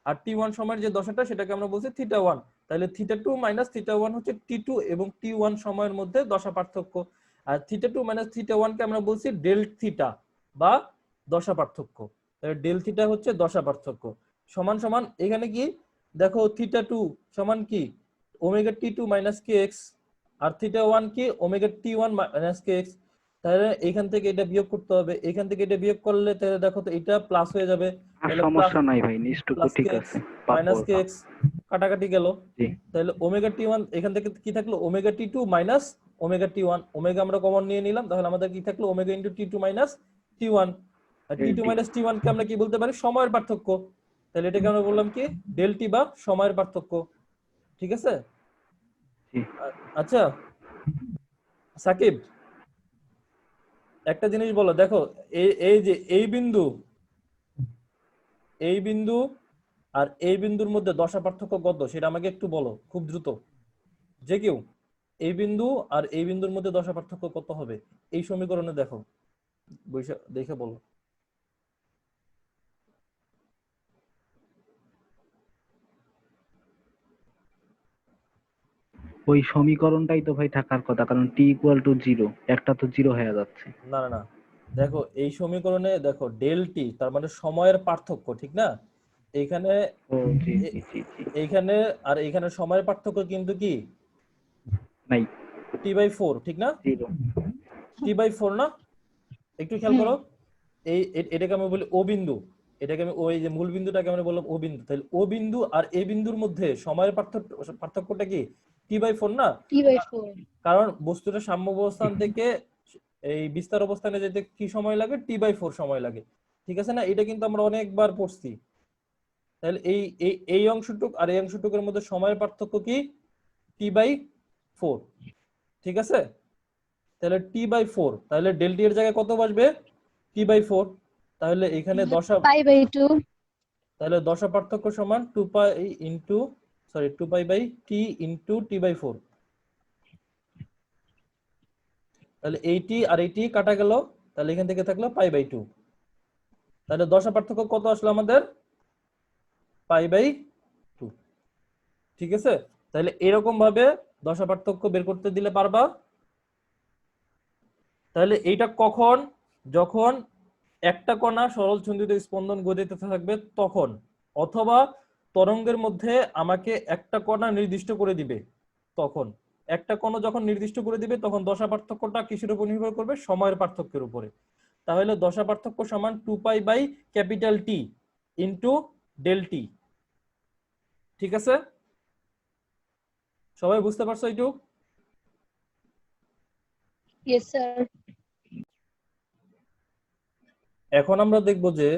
আর T1 সময়ের যে দশাটা সেটাকে আমরা বলছি θ1। তাহলে θ2 মাইনাস θ1 হচ্ছে T2 এবং T1 সময়ের মধ্যে দশা পার্থক্য। আর θ2 মাইনাস θ1 কে আমরা বলছি ডেল থিটা বা দশা পার্থক্য। তাহলে ডেল থিটা হচ্ছে দশা পার্থক্য। সমান সমান এখানে কি দেখো θ2 সমান কি ওমেগা T2 মাইনাস kx, আর θ1 কি ওমেগা T1 মাইনাস kx। তাহলে এখান থেকে এটা বিয়োগ করতে হবে, এখান থেকে এটা বিয়োগ করলে তাহলে দেখো তো এটা প্লাস হয়ে যাবে। আর তাহলে প্লাস সমস্যা নাই ভাই, নিচটুকু প্লাস ঠিক kx আছে, পারবো মাইনাস ওটা। kx কাটাকাটি গেল। জি তাহলে ওমেগা T1 এখান থেকে কি থাকলো? Omega T2 minus omega T1, omega আমরা কমন নিয়ে নিলাম, তাহলে আমাদের কি থাকলো? Omega into T2 minus T1। আর ডেল T2 টি। মাইনাস T1 কে আমরা কি বলতে পারি? সময়ের পার্থক্য। তাহলে এটাকে আমরা বললাম কি ডেল টি বা সময়ের পার্থক্য। ঠিক আছে? জি আচ্ছা সাকিব, একটা জিনিস বলো, দেখো এই যে এই বিন্দু আর এই বিন্দুর মধ্যে দশা পার্থক্য কত সেটা আমাকে একটু বলো খুব দ্রুত। যে কেউ, এই বিন্দু আর এই বিন্দুর মধ্যে দশা পার্থক্য কত হবে এই সমীকরণে দেখো, দেখে বলো। ওই সমীকরণটাই তো ভাই থাকার কথা, কারণ টি ইকুয়াল টু জিরো, একটা তো জিরো হয়ে যাচ্ছে। না না না, দেখো এই সমীকরণে দেখো ডেল টি তার মানে সময়ের পার্থক্য, ঠিক না? এইখানে ও জি এ- জি জি জি। এইখানে আর এইখানে সময়ের পার্থক্য কিন্তু কি নাই, T/4, ঠিক না? জিরো। T/4 না? একটু খেয়াল করো, এটাকে আমি বলি ও বিন্দু, এটাকে আমি ওই যে মূল বিন্দুটাকে আমরা বললাম ও বিন্দু, তাহলে ও বিন্দু আর এ বিন্দুর মধ্যে সময়ের পার্থক্যটা কি T/4 না? T/4 কারণ বস্তুটা সাম্য অবস্থান থেকে এই বিস্তার অবস্থানে যেতে কি সময় লাগে? T/4 সময় লাগে, ঠিক আছে না? এটা কিন্তু আমরা অনেকবার পড়ছি। তাহলে এই এই এই অংশটুক আর এই অংশটুকের মধ্যে সময়ের পার্থক্য কি? T/4, ঠিক আছে? তাহলে T/4, তাহলে ডেল টি এর জায়গায় কত বসবে? T/4। তাহলে এখানে দশা, π/2 তাহলে দশা পার্থক্য সমান 2 pi by T into T/4। তাহলে এইটি আর এইটি কাটা গেল, তাহলে এখান থেকে থাকলো π/2। তাহলে দশা পার্থক্য কত আসলো আমাদের? π/2, ঠিক আছে? তাহলে এরকম ভাবে দশা পার্থক্য বের করতে দিলে পারবা। তাহলে এইটা কখন? যখন একটা কণা সরল চুম্বিত স্পন্দন গতিতে থাকবে তখন, অথবা তরঙ্গের মধ্যে আমাকে একটা কণা নির্দিষ্ট করে দিবে তখন। একটা কণা যখন নির্দিষ্ট করে দিবে তখন দশা পার্থক্যটা কিসের উপর নির্ভর করবে? সময়ের পার্থক্যের উপরে। তাহলে দশা পার্থক্য সমান 2π/T ইন্টু ডেল টি, ঠিক আছে? সবাই বুঝতে পারছো এইটুক? yes sir এখন আমরা দেখব যে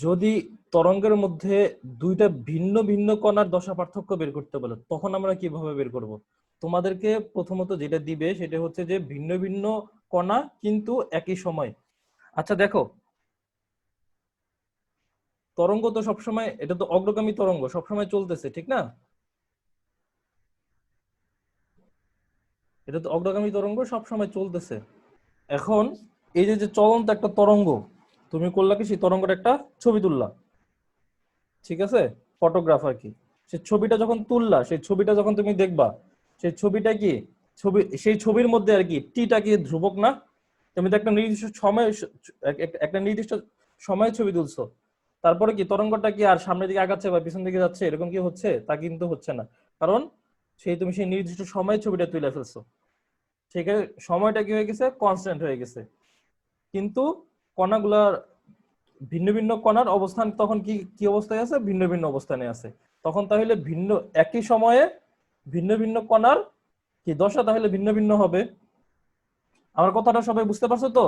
যদি তরঙ্গের মধ্যে দুইটা ভিন্ন ভিন্ন কণার দশা পার্থক্য বের করতে বলে তখন আমরা কিভাবে বের করব? তোমাদেরকে প্রথমত যেটা দিবে সেটা হচ্ছে যে ভিন্ন ভিন্ন কণা কিন্তু একই সময়। আচ্ছা দেখো, তরঙ্গ তো সবসময়, এটা তো অগ্রগামী তরঙ্গ সবসময় চলতেছে, ঠিক না? এটা তো অগ্রগামী তরঙ্গ সবসময় চলতেছে। এখন এই যে যে চলন্ত একটা তরঙ্গ, তুমি করলা কি সেই তরঙ্গের একটা ছবি তুললা, ঠিক আছে? ফটোগ্রাফার কি, সেই ছবিটা যখন তুললা, সেই ছবিটা যখন তুমি দেখবা, সেই ছবিটা কি, সেই ছবির মধ্যে আর কি টিটা কি ধ্রুবক না? তুমি তো একটা নির্দিষ্ট সময়, একটা নির্দিষ্ট সময়ে ছবি তুলছো, তারপরে কি তরঙ্গটা কি আর সামনের দিকে আগাচ্ছে বা পিছন দিকে যাচ্ছে এরকম কি হচ্ছে? তা কিন্তু হচ্ছে না, কারণ তুমি সেই নির্দিষ্ট সময়ে ছবিটা তুলে ফেলছো, সেখানে সময়টা কি হয়ে গেছে, কনস্ট্যান্ট হয়ে গেছে। কিন্তু কণাগুলার, ভিন্ন ভিন্ন কণার অবস্থান তখন কি কি অবস্থায় আছে, ভিন্ন ভিন্ন অবস্থানে আছে। তখন তাহলে ভিন্ন, একই সময়ে ভিন্ন ভিন্ন কণার কি দশা তাহলে ভিন্ন ভিন্ন হবে। আমার কথাটা সবাই বুঝতে পারছো তো?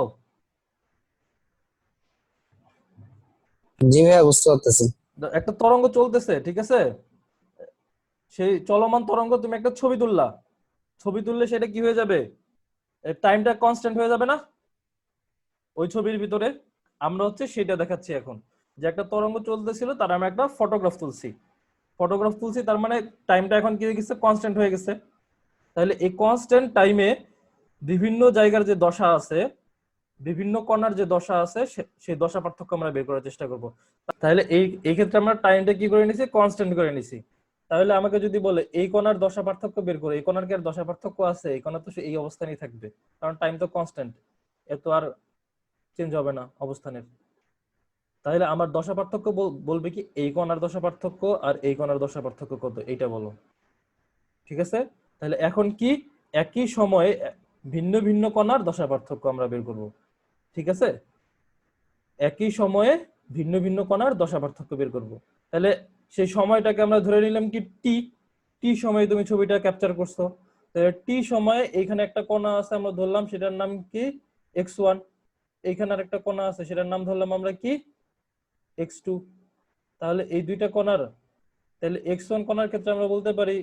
জি ভাইয়া বুঝতে পারতেছি। একটা তরঙ্গ চলতেছে, ঠিক আছে? সেই চলমান তরঙ্গ তুমি একটা ছবি তুললা, ছবি তুললে সেটা কি হয়ে যাবে, টাইমটা কনস্ট্যান্ট হয়ে যাবে না ওই ছবির ভিতরে? আমরা হচ্ছে সেটা দেখাচ্ছি এখন, যে একটা তরঙ্গ চলতেছিল তার আমরা একটা ফটোগ্রাফ তুলছি, তার মানে টাইমটা এখন কি হয়ে গেছে, কনস্ট্যান্ট হয়ে গেছে। তাহলে এই কনস্ট্যান্ট টাইমে বিভিন্ন জায়গার যে দশা আছে, বিভিন্ন কণার যে দশা আছে, সেই দশা পার্থক্য আমরা বের করার চেষ্টা করব। তাহলে এই ক্ষেত্রে আমরা টাইমটা কি করে নিছি, কনস্ট্যান্ট করে নিছি। তাহলে আমাকে যদি বলে এই কণার দশা পার্থক্য বের করে, এই কণার কি আর দশা পার্থক্য আছে? এই কণা তো এই অবস্থানেই থাকবে, কারণ টাইম তো কনস্ট্যান্ট, এত আর চেঞ্জ হবে না অবস্থানের। তাহলে আমার দশা পার্থক্য বলবে কি, এই কণার দশা পার্থক্য আর এই কণার দশা পার্থক্য কত, এইটা বলো, ঠিক আছে? তাহলে এখন কি, একই সময়ে ভিন্ন ভিন্ন কণার দশা পার্থক্য আমরা বের করব, ঠিক আছে? একই সময়ে ভিন্ন ভিন্ন কণার দশা পার্থক্য বের করব। তাহলে সেই সময়টাকে আমরা ধরে নিলাম কি টি, টি সময়ে তুমি ছবিটা ক্যাপচার করছো, তাহলে টি সময়ে এইখানে একটা কণা আছে আমরা ধরলাম সেটার নাম কি x1, এইখানে আর একটা কণা আছে সেটার নাম ধরলাম আমরা কি x2। তাহলে এই দুইটা কণার, তাহলে x1 কণার ক্ষেত্রে আমরা বলতে পারি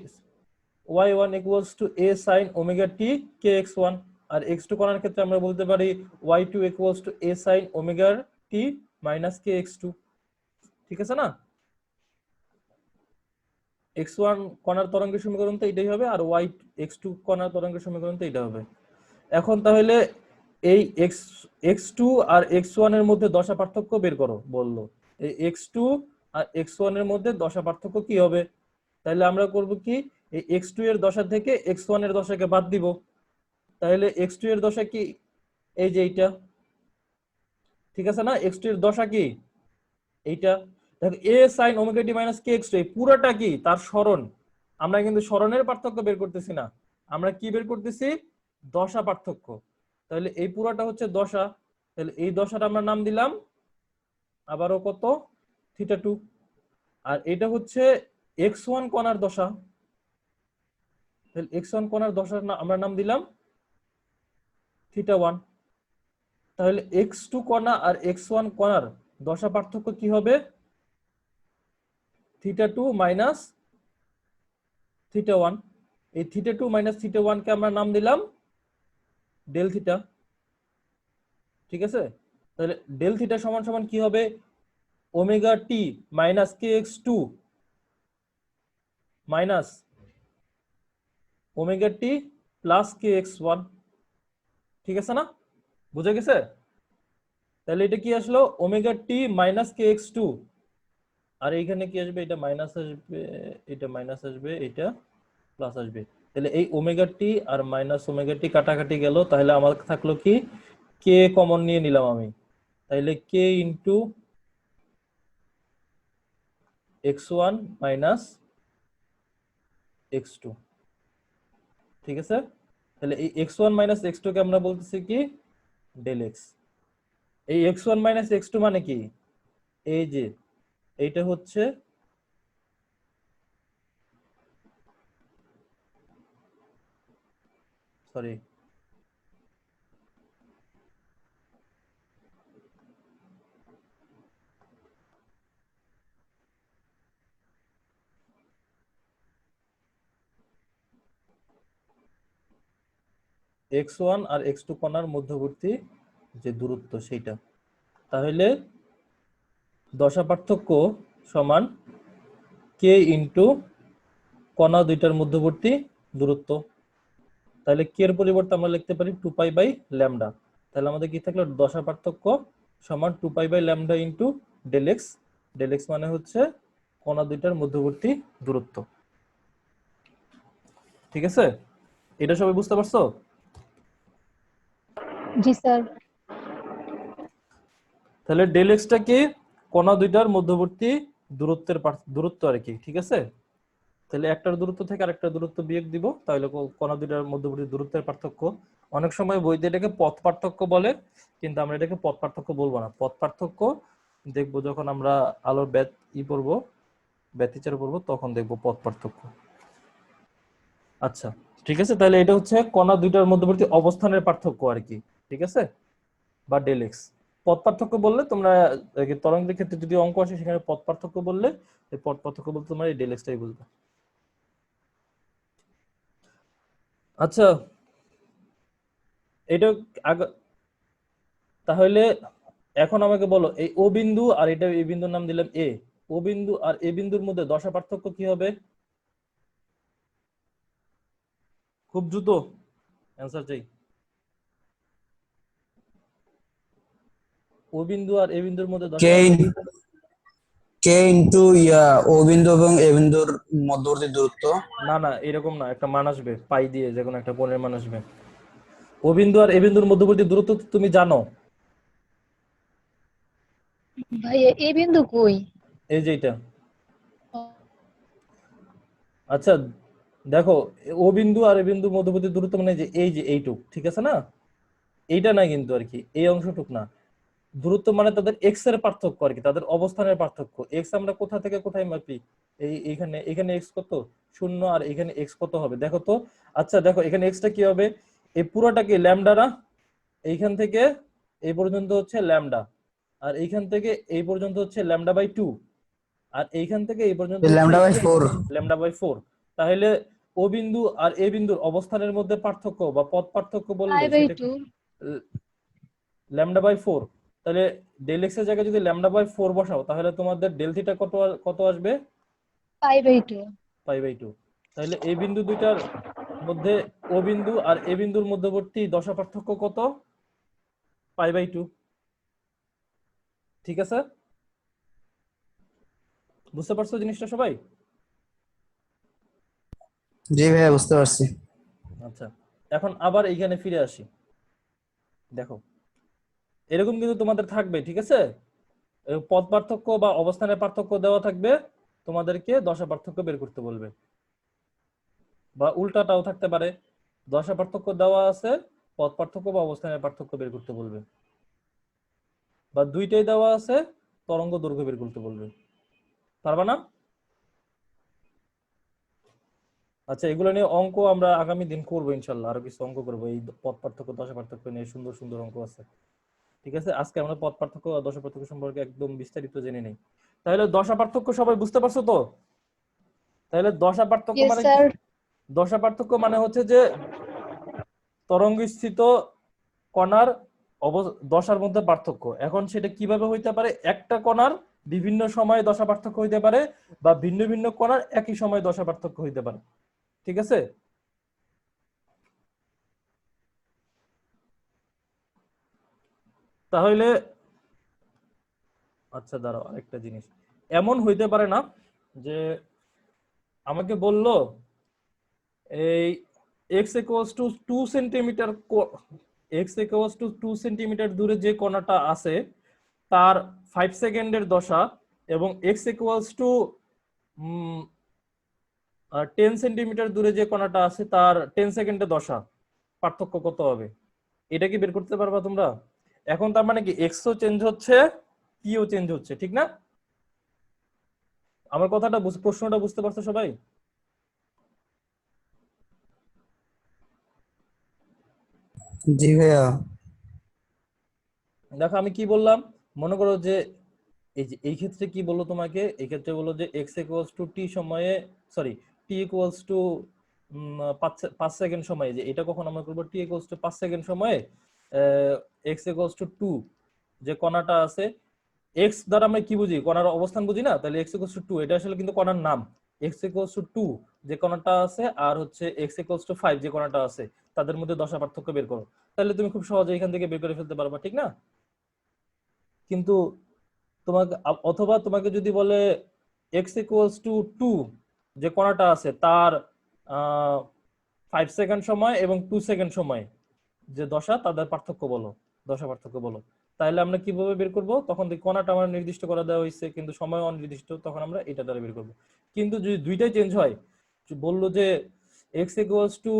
y1 equals to a sin omega t kx1, R x2 কণার ক্ষেত্রে আমরা বলতে পারি y2 equals to a sin omega t minus kx2, ঠিক আছে না? x1 কণার তরঙ্গের সমীকরণ তো এটাই হবে, আর x2 কণার তরঙ্গের সমীকরণ তো এটা হবে। এখন তাহলে এই x2 আর x1 এর মধ্যে দশা পার্থক্য বের করো বললো, এই x2 আর x1 এর মধ্যে দশা পার্থক্য কি হবে? তাহলে আমরা করব কি, এই x2 এর দশা থেকে x1 এর দশাকে বাদ দিব। তাহলে x2 এর দশা কি, এই যে এইটা, ঠিক আছে না? x2 এর দশা কি এইটা। দেখো a sin omega t minus kx2, এই পুরোটা কি তার সরণ। আমরা কিন্তু সরণের পার্থক্য বের করতেছি না, আমরা কি বের করতেছি, দশা পার্থক্য। তাহলে এই পুরোটা হচ্ছে দশা, তাহলে এই দশাটা আমরা নাম দিলাম আবারও কত, θ2। আর এটা হচ্ছে x1 কণার দশা, তাহলে x1 কণার দশার আমরা নাম দিলাম θ1। তাহলে x2 কণা আর x1 কণার দশা পার্থক্য কি হবে, θ2 মাইনাস θ1। এই θ2 মাইনাস θ1 কে আমরা নাম দিলাম ডেল থিটা, ঠিক আছে? তাহলে ডেল থিটা সমান সমান কি হবে, ওমেগা টি মাইনাস কে x two minus omega t plus কে এক্স ওয়ান, ঠিক আছে না? বুঝে গেছে? তাহলে এটা কি আসলো, ওমেগা টি মাইনাস কে এক্স টু, আর এইখানে কি আসবে, এটা মাইনাস আসবে, এটা মাইনাস আসবে, এটা প্লাস আসবে। তাহলে এই ওমেগা টি আর মাইনাস ওমেগা টি কাটাকাটি গেল, তাহলে আমার থাকলো কি, কে কমন নিয়ে নিলাম আমি, তাহলে K into X one minus X two, ঠিক আছে? তাহলে এই X one minus X two কে আমরা বলতেছি কি ডেল এক্স। এই X one minus X two মানে কি, এই যে এইটা হচ্ছে সরি x1 আর x2 কণার মধ্যবর্তী যে দূরত্ব সেইটা। তাহলে দশা পার্থক্য সমান k ইন্টু কণা দুইটার মধ্যবর্তী দূরত্ব। তাহলে k এর পরিবর্তে আমরা লিখতে পারি 2π/λ। তাহলে আমাদের কি থাকলো, দশা পার্থক্য সমান 2π/λ into del X. Del X মানে হচ্ছে কণা দুইটার মধ্যবর্তী দূরত্ব। ঠিক আছে, এটা সবাই বুঝতে পারছো? জি স্যার। তাহলে ডেল এক্সটা কি, কণা দুইটার মধ্যবর্তী দূরত্বের দূরত্ব আর কি। ঠিক আছে, তাহলে একটার দূরত্ব থেকে আরেকটার দূরত্ব বিয়োগ দিব, তাহলে কণা দুইটার মধ্যবর্তী দূরত্বের পার্থক্য। অনেক সময় বইতে এটাকে পথ পার্থক্য বলে, কিন্তু আমরা এটাকে পথ পার্থক্য বলবো না। পথ পার্থক্য দেখবো যখন আমরা আলোর পড়বো, ব্যতিচার পড়বো, তখন দেখবো পথ পার্থক্য। আচ্ছা ঠিক আছে, তাহলে এটা হচ্ছে কণা দুইটার মধ্যবর্তী অবস্থানের পার্থক্য আর কি। ঠিক আছে, বা ডেল এক্স। পথ পার্থক্য বললে তোমরা তরঙ্গের ক্ষেত্রে যদি অঙ্ক আসে সেখানে পথ পার্থক্য বললে, এই পথ পার্থক্য বলতে তোমরা এই ডেল এক্সটাই বুঝবে। আচ্ছা এটা তাহলে এখন আমাকে বলো, এই ও বিন্দু আর এটা এই বিন্দুর নাম দিলাম এ, ও বিন্দু আর এ বিন্দুর মধ্যে দশা পার্থক্য কি হবে? খুব দ্রুত অ্যান্সার চাই। ও বিন্দু আর এ বিন্দুর মধ্যে দশা কে ইন্টু ও বিন্দু এবং এ বিন্দুর মধ্যবর্তী দূরত্ব। না না এরকম না, একটা মান আসবে পাই দিয়ে, যে কোনো একটা কোণের মান আসবে। ও বিন্দু আর এ বিন্দুর মধ্যবর্তী দূরত্ব তো তুমি জানো, ভাই এই বিন্দু কই? এই যে এটা। আচ্ছা দেখো, ও বিন্দু আর এ বিন্দুর মধ্যবর্তী দূরত্ব মানে যে এই যে এইটুক, ঠিক আছে না? এইটা না কিন্তু আর কি, এই অংশটুক না। দূরত্ব মানে তাদের এক্স এর পার্থক্য আর কি, তাদের অবস্থানের পার্থক্য। এক্স আমরা কোথা থেকে কোথায় মাপি? এইখানে, এখানে এক্স কত, 0, আর এখানে এক্স কত হবে দেখো তো। আচ্ছা দেখো এখানে এক্সটা কি হবে, এই পুরোটা কি ল্যামডা না? এইখান থেকে এই পর্যন্ত হচ্ছে ল্যামডা, আর এইখান থেকে এই পর্যন্ত হচ্ছে λ/2, আর এইখান থেকে এই পর্যন্ত λ/4। λ/4। তাহলে ও বিন্দু আর এ বিন্দুর অবস্থানের মধ্যে পার্থক্য বা পথ পার্থক্য বললে সেটা π/2 λ/4। তাহলে ডেল এক্স এর জায়গায় যদি λ/4 বসাও, তাহলে তোমাদের ডেল থিটা কত আসবে? π/2। π/2। তাহলে এই বিন্দু দুইটার মধ্যে, ও বিন্দু আর এ বিন্দুর মধ্যবর্তী দশা পার্থক্য কত? π/2। ঠিক আছে, বুঝতে পারছো জিনিসটা সবাই? জি ভাইয়া বুঝতে পারছি। আচ্ছা এখন আবার এইখানে ফিরে আসি। দেখো এরকম কিন্তু তোমাদের থাকবে, ঠিক আছে, পথ পার্থক্য বা অবস্থানের পার্থক্য দেওয়া থাকবে, তোমাদেরকে দশা পার্থক্য বের করতে বলবে। বা উল্টাটাও থাকতে পারে, দশা পার্থক্য দেওয়া আছে, পথ পার্থক্য বা অবস্থানের পার্থক্য বের করতে বলবে, বা দুইটাই দেওয়া আছে, তরঙ্গ দৈর্ঘ্য বের করতে বলবে। পারবা না? আচ্ছা এগুলো নিয়ে অঙ্ক আমরা আগামী দিন করবো ইনশাল্লাহ, আরো কিছু অঙ্ক করবো এই পথ পার্থক্য দশা পার্থক্য নিয়ে, সুন্দর সুন্দর অঙ্ক আছে। ঠিক আছে, আজকে আমরা পথ পার্থক্য আর দশা পার্থক্য সম্পর্কে একদম বিস্তারিত জেনে নেই। তাহলে দশা পার্থক্য সবাই বুঝতে পারছো তো? তাহলে দশা পার্থক্য ইয়েস মানে কি? স্যার। দশা পার্থক্য মানে হচ্ছে যে তরঙ্গস্থিত কণার দশার মধ্যে পার্থক্য। এখন সেটা কিভাবে হইতে পারে, একটা কণার বিভিন্ন সময়ে দশা পার্থক্য হইতে পারে, বা ভিন্ন ভিন্ন কণার একই সময়ে দশা পার্থক্য হইতে পারে। ঠিক আছে, তাহলে আচ্ছা দাঁড়াও আরেকটা জিনিস, এমন হইতে পারে না যে আমাকে বলল এই x = 2 সেন্টিমিটার, x = 2 সেন্টিমিটার দূরে যে কণাটা আছে তার 5 সেকেন্ডের দশা, এবং x = 10 সেন্টিমিটার দূরে যে কণাটা আছে তার 10 সেকেন্ডের দশা, পার্থক্য কত হবে? এটা কি বের করতে পারবা তোমরা? এখন তার মানে কি এক্সও চেঞ্জ হচ্ছে, টিও চেঞ্জ হচ্ছে, ঠিক না? আমার কথাটা প্রশ্নটা বুঝতে পারছো সবাই? জি ভাইয়া। দেখো আমি কি বললাম, মনে করো যে এই যে এই ক্ষেত্রে কি বললো তোমাকে, এই ক্ষেত্রে বললো যে x = t সময়ে, সরি t = 5 সেকেন্ড সময়ে, যে এটা কখন আমরা করব t ইকুয়ালস টু 5 সেকেন্ড সময়ে x ইকুয়ালস টু 2 যে কণাটা আছে, x দ্বারা আমরা কি বুঝি, কণার অবস্থান বুঝি না, তাহলে x ইকুয়ালস টু 2 এটা আসলে কিন্তু কণার নাম। x ইকুয়ালস টু 2 যে কণাটা আছে আর হচ্ছে x ইকুয়ালস টু 5 যে কণাটা আছে, তাদের মধ্যে দশা পার্থক্য বের করো, তাহলে তুমি খুব সহজে এখান থেকে বের করে ফেলতে পারবা, ঠিক না? কিন্তু তোমাকে অথবা তোমাকে যদি বলে x ইকুয়ালস টু 2 যে কণাটা আছে তার 5 সেকেন্ড সময় এবং 2 সেকেন্ড সময় যে দশা, তাদের পার্থক্য বলো, দশা পার্থক্য বলো, তাহলে আমরা কিভাবে বের করব? তখন কণাটা আমার নির্দিষ্ট করা দেওয়া হয়েছে কিন্তু সময় অনির্দিষ্ট, তখন আমরা এটা দ্বারা বের করব। কিন্তু যদি দুইটাই চেঞ্জ হয়, বললো যে x ইকুয়ালস টু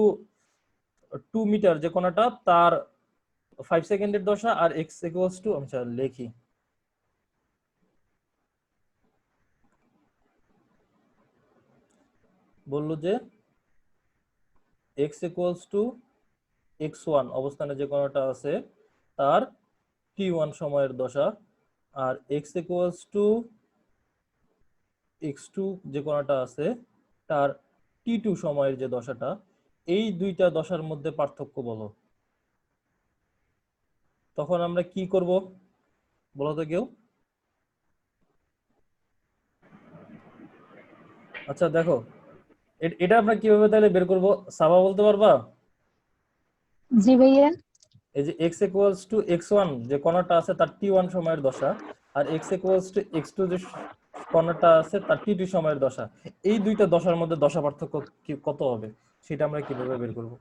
2 মিটার যে কণাটা তার 5 সেকেন্ডের দশা আর x ইকুয়ালস টু, আমি লিখি, বললো যে x ইকুয়ালস টু x1 অবস্থানে যে কণাটা আছে তার t1 সময়ের দশা, আর x ইকুয়ালস টু x2 যে কণাটা আছে তার t2 সময়ের যে দশাটা, এই দুইটা দশার মধ্যে পার্থক্য বলো। তখন আমরা কি করব বলো তো কেউ? আচ্ছা দেখো, এটা আমরা কিভাবে তাহলে বের করব, সাবা বলতে পারবা? জি ভাইয়া। এই যে x ইকুয়ালস টু x1 যে কণাটা আছে তার t1 সময়ের দশা, আর x ইকুয়ালস টু x2 যে কণাটা আছে তার t2 সময়ের দশা, এই দুইটা দশার মধ্যে দশা পার্থক্য কত হবে সেটা আমরা কিভাবে বের করব?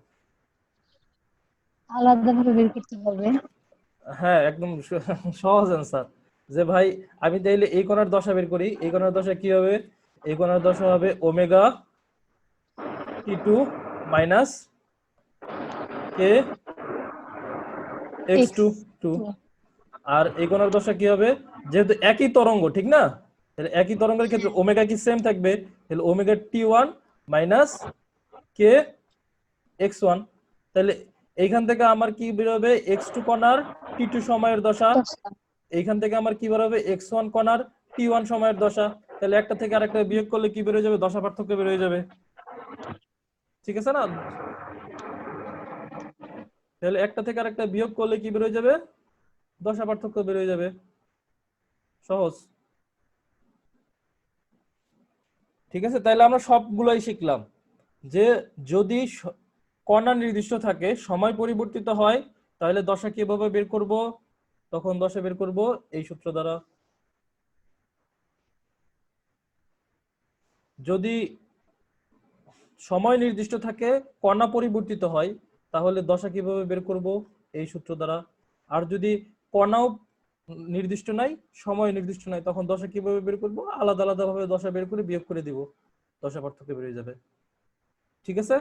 আলাদাভাবে বের করতে হবে। হ্যাঁ, একদম সহজ অ্যান্সার, যে ভাই আমি তাইলে এই কোণার দশা বের করি, এই কোণার দশা কি হবে, এই কোণার দশা হবে omega t2 minus k x2 2, আর এই কোণার দশা কি হবে, যেহেতু একই তরঙ্গ ঠিক না, তাহলে একই তরঙ্গের ক্ষেত্রে ওমেগা কি সেম থাকবে, তাহলে omega t1 minus k x1, তাহলে এইখান থেকে আমার কি বের হবে, x2 কণার t2 সময়ের দশা, এইখান থেকে আমার কি বের হবে, x1 কণার t1 সময়ের দশা, তাহলে একটা থেকে আরেকটা বিয়োগ করলে কি বের হয়ে যাবে, দশা পার্থক্য বের হয়ে যাবে, ঠিক আছে না? তাহলে একটা থেকে আরেকটা বিয়োগ করলে কি বের হয়ে যাবে, দশা পার্থক্য বের হয়ে যাবে, সহজ। ঠিক আছে, তাহলে আমরা সবগুলোই শিখলাম যে যদি কণা নির্দিষ্ট থাকে, সময় পরিবর্তিত হয়, তাহলে দশা কিভাবে বের করব, তখন দশা বের করব এই সূত্র দ্বারা। যদি সময় নির্দিষ্ট থাকে, কণা পরিবর্তিত হয়, তাহলে দশা কিভাবে বের করব, এই সূত্র দ্বারা। আর যদি কণাও নির্দিষ্ট নাই, সময় নির্দিষ্ট নাই, তখন দশা কিভাবে বের করব, আলাদা আলাদা ভাবে দশা বের করে বিয়োগ করে দিব, দশা পার্থক্য বের হয়ে যাবে, ঠিক আছে?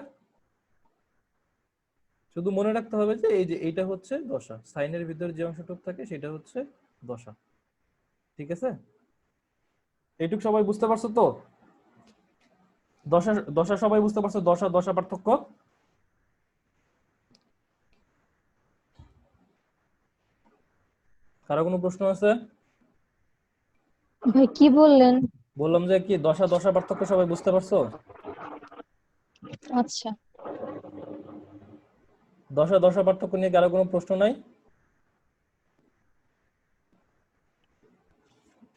শুধু মনে রাখতে হবে যে এই যে এইটা হচ্ছে দশা, সাইনের ভিতরে যে অংশটুকু থাকে সেটা হচ্ছে দশা, ঠিক আছে? এইটুকু সবাই বুঝতে পারছো তো? দশা দশা সবাই বুঝতে পারছো, দশা দশা পার্থক্য? কারো কোনো প্রশ্ন আছে? ভাই কি বললেন? বললাম যে কি দশা দশা পার্থক্য সবাই বুঝতে পারছো? আচ্ছা। দশা দশা পার্থক্য নিয়ে কারো কোনো প্রশ্ন নাই?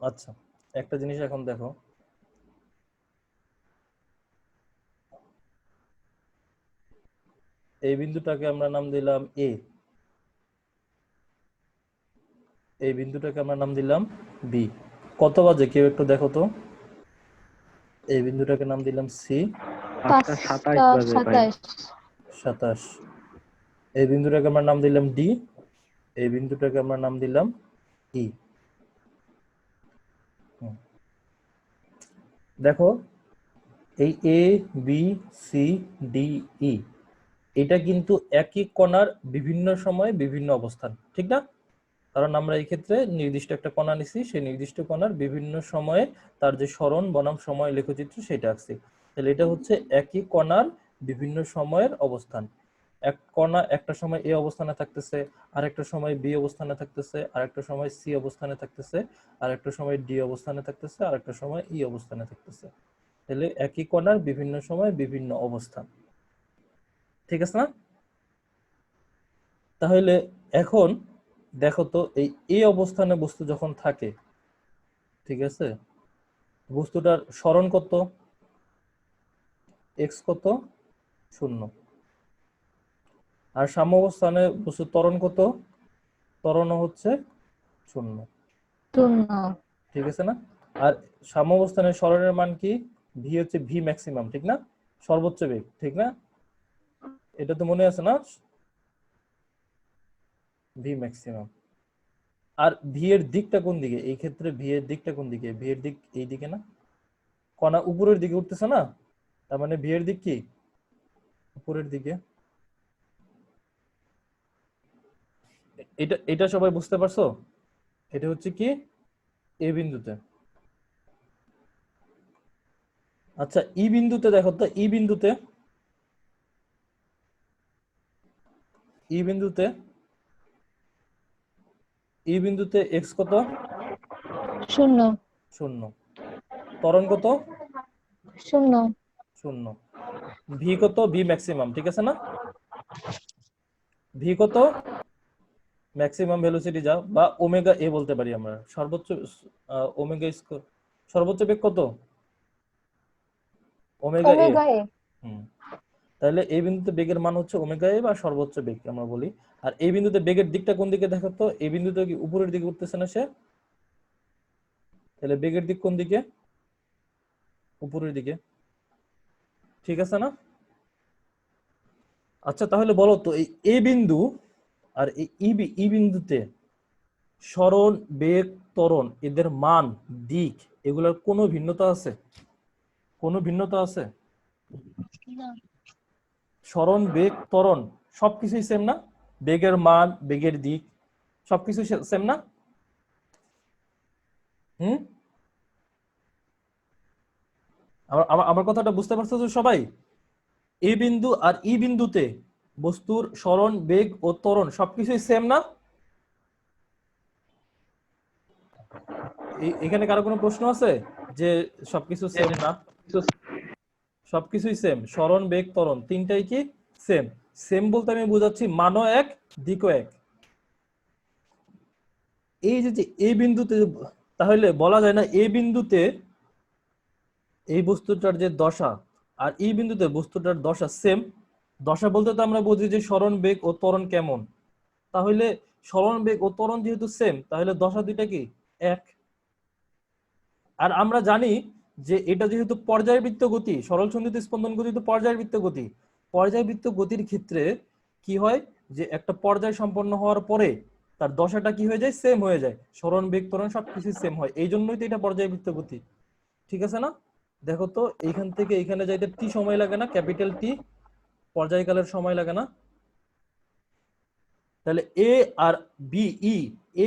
আচ্ছা, একটা জিনিস এখন দেখো, এই বিন্দুটাকে আমরা নাম দিলাম এ, এই বিন্দুটাকে আমরা নাম দিলাম বি। কত বাজে কেউ একটু দেখো তো? এই বিন্দুটাকে নাম দিলাম সি। 5:27 বাজে ভাই। 27। এই বিন্দুটাকে আমরা নাম দিলাম ডি, এই বিন্দুটাকে আমরা নাম দিলাম ই। দেখো এই A B C D E এটা কিন্তু একই কণার বিভিন্ন সময়ে বিভিন্ন অবস্থান, ঠিক না? কারণ আমরা এই ক্ষেত্রে নির্দিষ্ট একটা কণা নিছি, সেই নির্দিষ্ট কণার বিভিন্ন সময়ে তার যে সরণ বনাম সময় লেখচিত্র সেটা আঁকছি, তাহলে এটা হচ্ছে একই কণার বিভিন্ন সময়ের অবস্থান। এক কণা একটা সময় এ অবস্থানে থাকতেছে, আরেকটা সময় বি অবস্থানে থাকতেছে, আরেকটা সময় সি অবস্থানে থাকতেছে, আরেকটা সময় ডি অবস্থানে থাকতেছে, আরেকটা সময় ই অবস্থানে থাকতেছে, তাহলে একই কণার বিভিন্ন সময় বিভিন্ন অবস্থান। ঠিক আছে না? তাহলে এখন দেখো তো এই অবস্থানে বস্তু যখন থাকে, ঠিক আছে, বস্তুটার সরণ কত, এক্স কত, 0। আর সাম্যাবস্থানে বস্তুর ত্বরণ কত, ত্বরণ হচ্ছে 0। 0। ঠিক আছে না? আর সাম্যাবস্থানে সরণের মান কি, ভি হচ্ছে ভি ম্যাক্সিমাম, ঠিক না, সর্বোচ্চ বেগ, ঠিক না? এটা তো মনে আছে না, ভি ম্যাক্সিমাম। আর ভি এর দিকটা কোন দিকে, এই ক্ষেত্রে ভি এর দিকটা কোন দিকে, ভি এর দিক এই দিকে না, কণা উপরের দিকে উঠতেছে না, তার মানে ভি এর দিক কি উপরের দিকে। এটা এটা সবাই বুঝতে পারছো? এটা হচ্ছে কি এ বিন্দুতে। আচ্ছা ই বিন্দুতে দেখো তো, ই বিন্দুতে, ই বিন্দুতে, ই বিন্দুতে এক্স কত, 0। 0। ত্বরণ কত, 0। 0। ভি কত, ভি ম্যাক্সিমাম, ঠিক আছে না, ভি কত, ম্যাক্সিমাম ভেলোসিটি যা বা ওমেগা এ বলতে পারি আমরা, সর্বোচ্চ ওমেগা স্কোয়ার, সর্বোচ্চ বেগ কত, ওমেগা এ। ওমেগা এ। হুম, তাহলে এই বিন্দুতে বেগের মান হচ্ছে ওমেগা এ বা সর্বোচ্চ বেগ আমরা বলি। আর এই বিন্দুতে বেগের দিকটা কোন দিকে দেখো তো, এই বিন্দুতে কি উপরের দিকে উঠতেছে না সে, তাহলে বেগের দিক কোন দিকে, উপরের দিকে, ঠিক আছে না? আচ্ছা তাহলে বলো তো এই এ বিন্দু আর এই ই বিন্দুতে সরণ, বেগ, ত্বরণ এদের মান, দিক এগুলোর কোনো ভিন্নতা আছে, কোনো ভিন্নতা আছে? না। সরণ, বেগ, ত্বরণ সবকিছুই সেম না, বেগের মান, বেগের দিক সবকিছু সেম না? হুম, আমার আমার আমার কথাটা বুঝতে পারছো তো সবাই? এ বিন্দু আর ই বিন্দুতে বস্তুর সরণ, বেগ ও ত্বরণ সবকিছুই সেম না? এখানে কারো কোনো প্রশ্ন আছে যে সবকিছু সেম না? সবকিছুই সেম, সরণ, বেগ, ত্বরণ তিনটাই কি সেম? সেম বলতে আমি বোঝাচ্ছি মানও এক, দিকও এক। এই যে এ বিন্দুতে, তাহলে বলা যায় না এ বিন্দুতে এই বস্তুটার যে দশা আর এই বিন্দুতে বস্তুটার দশা সেম? দশা বলতে তো আমরা বুঝি যে সরণ, বেগ ও ত্বরণ কেমন। তাহলে সরণ, বেগ ও ত্বরণ যেহেতু সেম, তাহলে দশা দুইটা কি এক। আর আমরা জানি যে এটা যেহেতু পর্যায়বৃত্ত গতি, সরল সন্ধিত স্পন্দন গতি তো পর্যায়বৃত্ত গতি, পর্যায়বৃত্ত গতির ক্ষেত্রে কি হয় যে একটা পর্যায় সম্পন্ন হওয়ার পরে তার দশাটা কি হয়ে যায়, সেম হয়ে যায়, সরণ, বেগ, ত্বরণ সবকিছু সেম হয়, এই জন্যই তো এটা পর্যায়বৃত্ত গতি, ঠিক আছে না? দেখো তো এইখান থেকে এখানে যাইতে টি সময় লাগে না, ক্যাপিটাল টি পর্যায়কালের সময় লাগে না? তাহলে এ আর বি, ই,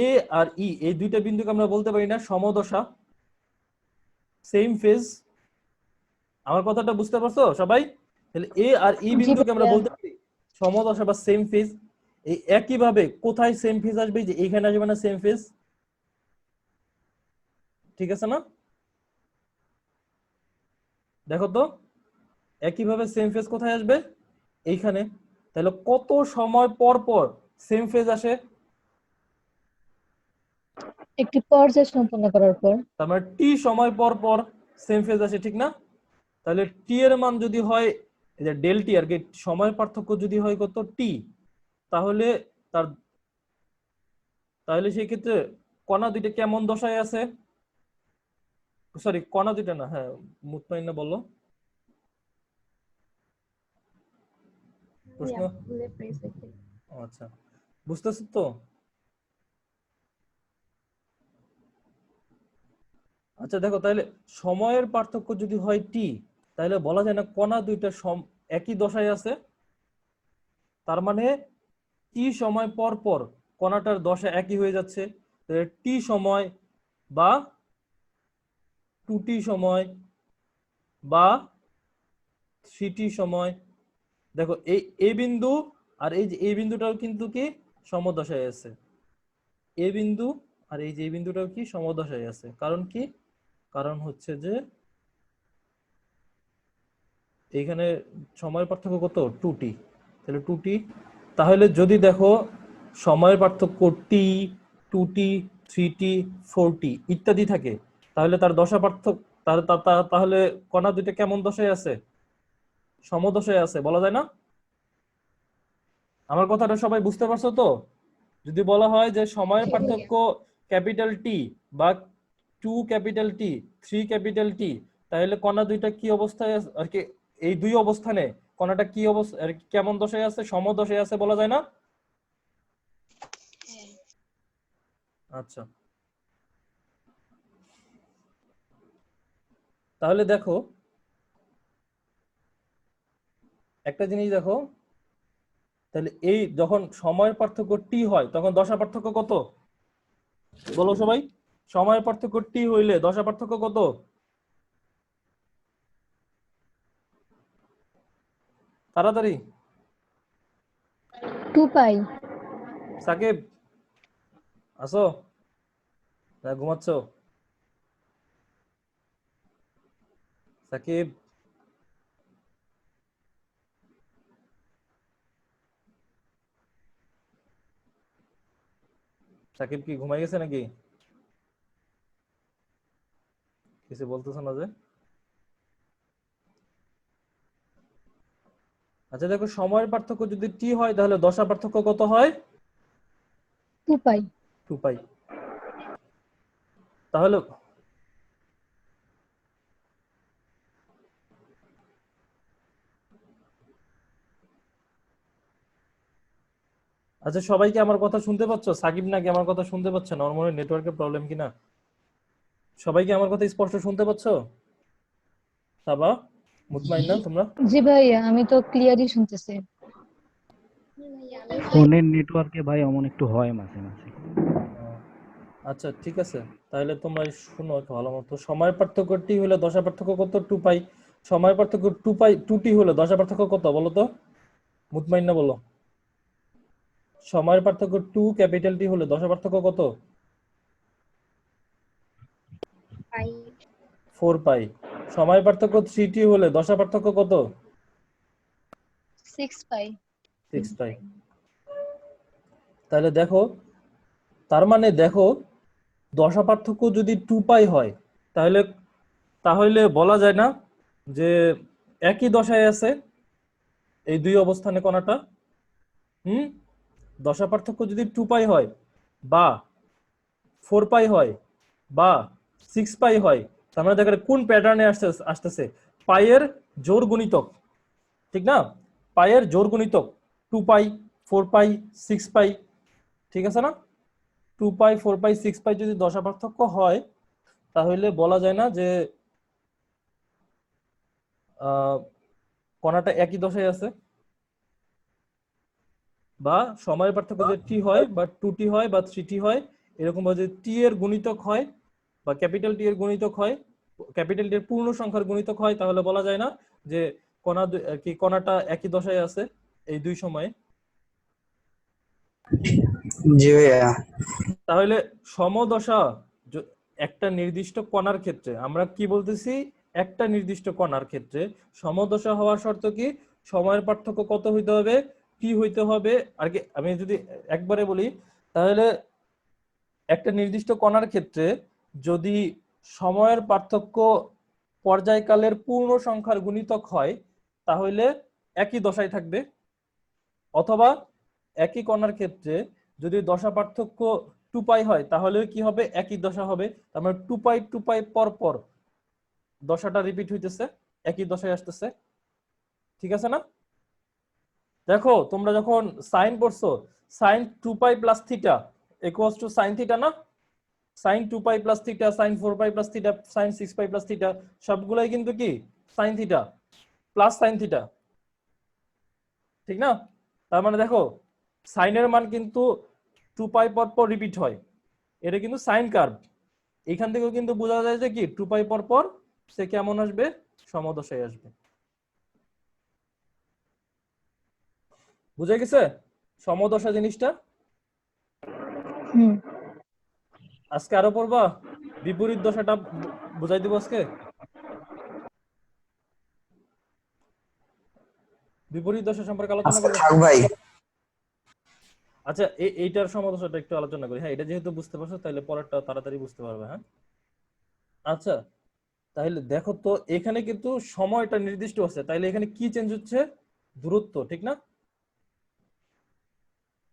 এ আর ই এই দুইটা বিন্দুকে আমরা বলতে পারি না সমদশা, সেম ফেজ? আমার কথাটা বুঝতে পারছো সবাই? তাহলে এ আর ই জি বিন্দুকে আমরা ভাইয়া। বলতে পারি সমদশা বা সেম ফেজ। এই একই ভাবে কোথায় সেম ফেজ আসবে, যে এখানে আসবে না সেম ফেজ, ঠিক আছে না? দেখো তো একই ভাবে সেম ফেজ কোথায় আসবে, এইখানে। তাহলে কত সময় পর পর সেম ফেজ আসে, একটি পর্যায় সম্পন্ন করার পর। তার মানে টি সময় পর পর সেম ফেজ আসে, ঠিক না? তাহলে টি এর মান যদি হয়, এই যে ডেল টি আর কি, সময় পার্থক্য যদি হয় কত টি, তাহলে তার, তাহলে সেই ক্ষেত্রে কণা দুইটা কেমন দশায় আছে, সরি কণা দুইটা না, হ্যাঁ মুতমাইন্না বললো প্রশ্ন। আচ্ছা বুঝতেছ তো? আচ্ছা দেখো তাহলে সময়ের পার্থক্য যদি হয় টি, তাহলে বলা যায় না কণা দুইটা একই দশায় আছে, তার মানে টি সময় পর পর কণাটার দশা একই হয়ে যাচ্ছে। টি সময় বা 2t সময় বা 3t সময়, দেখো এই এ বিন্দু আর এই যে এই বিন্দুটাও কিন্তু কি সমদশায় আছে, এ বিন্দু আর এই যে এই বিন্দুটাও কি সমদশায় আছে, কারণ কি, কারণ হচ্ছে যে এইখানে সময়ের পার্থক্য কত 2t, তাহলে 2t। তাহলে যদি দেখো সময়ের পার্থক্য t, 2t, 3t, 4t ইত্যাদি থাকে, তাহলে তার দশা পার্থক্য তাহলে কণা দুইটা কেমন দশায় আছে? সমদশায় আছে, বলা যায় না? আমার কথাটা সবাই বুঝতে পারছো তো? যদি বলা হয় যে সময়ের পার্থক্য ক্যাপিটাল টি বা 2 ক্যাপিটাল টি, 3 ক্যাপিটাল টি, তাহলে কণা দুইটা কি অবস্থায় আর কি, এই দুই অবস্থানে কণাটা কি অবস্থা আর কি, কেমন দশায় আছে? সমদশায় আছে, বলা যায় না? আচ্ছা, তাহলে দেখো একটা জিনিস দেখো, তাহলে এই যখন সময়ের পার্থক্য টি হয় তখন দশা পার্থক্য কত? বলো সবাই, সময়ের পার্থক্য টি হইলে দশা পার্থক্য কত? তাড়াতাড়ি। 2 পাই। সাকিব আসো, না ঘুমাচ্ছ? সাকিব, সাকিব কি ঘুমাই গেছে নাকি? কিছু বলতেছো না যে? আচ্ছা দেখো, সময়ের পার্থক্য যদি টি হয় তাহলে দশা পার্থক্য কত হয়? 2 পাই। 2 পাই। তাহলে আচ্ছা, সবাই কি আমার কথা শুনতে পাচ্ছ? সাকিব নাকি আমার কথা শুনতে পাচ্ছে না, ওর মনে হয় নেটওয়ার্কের প্রবলেম কিনা। সবাই কি আমার কথা স্পষ্ট শুনতে পাচ্ছ? সাবা, মুতমাইন্না, তোমরা? জি ভাইয়া, আমি তো ক্লিয়ারই শুনতেছি। ফোনের নেটওয়ার্কে ভাই অমন একটু হয় মাঝে মাঝে। আচ্ছা ঠিক আছে, তাহলে তোমরা শুনো একটু ভালো মতো। সময়ের পার্থক্য টি হলে দশা পার্থক্য কত? 2 পাই। সময়ের পার্থক্য 2 পাই, 2t হলে দশা পার্থক্য কত বলো তো? মুতমাইন্না বলো। সময়ের পার্থক্য 2 ক্যাপিটাল টি হলে দশা পার্থক্য কত? 4 পাই। সময়ের পার্থক্য 3t হলে দশা পার্থক্য কত? 6 পাই। 6 পাই। তাহলে দেখো, তার মানে দেখো দশা পার্থক্য যদি 2 পাই হয়, তাহলে তাহলে বলা যায় না যে একই দশায় আছে এই দুই অবস্থানে কণাটা? হুম, দশা পার্থক্য যদি 2 পাই হয় বা 4 পাই হয় বা 6 পাই হয়, তার মানে দেখেন কোন প্যাটার্নে আসতেছে? পাইয়ের জোর গুণিতক, ঠিক না? পাইয়ের জোর গুণিতক 2 পাই, 4 পাই, 6 পাই, ঠিক আছে না? 2 পাই, 4 পাই, 6 পাই যদি দশা পার্থক্য হয়, তাহলে বলা যায় না যে কণাটা একই দশায় আছে। বা সময়ের পার্থক্য যদি টি হয় বা 2t হয় বা 3t হয়, এরকম ভাবে যদি টি এর গুণিতক হয় বা ক্যাপিটাল টি এর গুণিতক হয়, ক্যাপিটাল টি এর পূর্ণ সংখ্যার গুণিতক হয়, তাহলে বলা যায় না যে কণাটা একই দশায় আছে এই দুই সময়ে। জি ভাইয়া। তাহলে সমদশা একটা নির্দিষ্ট কণার ক্ষেত্রে আমরা কি বলতেছি? একটা নির্দিষ্ট কণার ক্ষেত্রে সমদশা হওয়ার শর্ত কি? সময়ের পার্থক্য কত হইতে হবে? টি হইতে হবে। আর কি আমি যদি একবারে বলি, তাহলে একটা নির্দিষ্ট কণার ক্ষেত্রে যদি সময়ের পার্থক্য পর্যায়কালের পূর্ণ সংখ্যার গুণিতক হয়, তাহলে একই দশায় থাকবে। অথবা একই কণার ক্ষেত্রে যদি দশা পার্থক্য 2 পাই হয়, তাহলে কি হবে? একই দশা হবে। তার মানে 2 পাই পর পর দশাটা রিপিট হইতেছে, একই দশায় আসতেছে, ঠিক আছে না? দেখো তোমরা যখন সাইন পড়ছো, sine 2 pi plus theta equals to sine theta না? Sine 2 pi plus theta, sine 4 pi plus theta, sine 6 pi plus theta, সবগুলাই কিন্তু কি sine theta plus sine theta, ঠিক না? তার মানে দেখো সাইনের মান কিন্তু 2 পাই পর পর রিপিট হয়, এটা কিন্তু সাইন কার্ভ। এখান থেকেও কিন্তু বোঝা যায় যে কি 2 পাই পর পর সে কেমন আসবে? সমদশায় আসবে। বুঝা গেছে সমদশা জিনিসটা? হুম। আজকে আরো পড়বা? বিপরীত দশাটা বুঝাই দিব আজকে। বিপরীত দশা সম্পর্কে আলোচনা আচ্ছা করবো। থাক ভাই। আচ্ছা এইটার সমাদশাটা একটু আলোচনা করি। হ্যাঁ, এটা যেহেতু বুঝতে পারছো তাহলে পরেরটা তাড়াতাড়ি বুঝতে পারবে। হ্যাঁ, আচ্ছা তাহলে দেখো তো এখানে কিন্তু সময়টা নির্দিষ্ট আছে, তাহলে এখানে কি চেঞ্জ হচ্ছে? দূরত্ব, ঠিক না?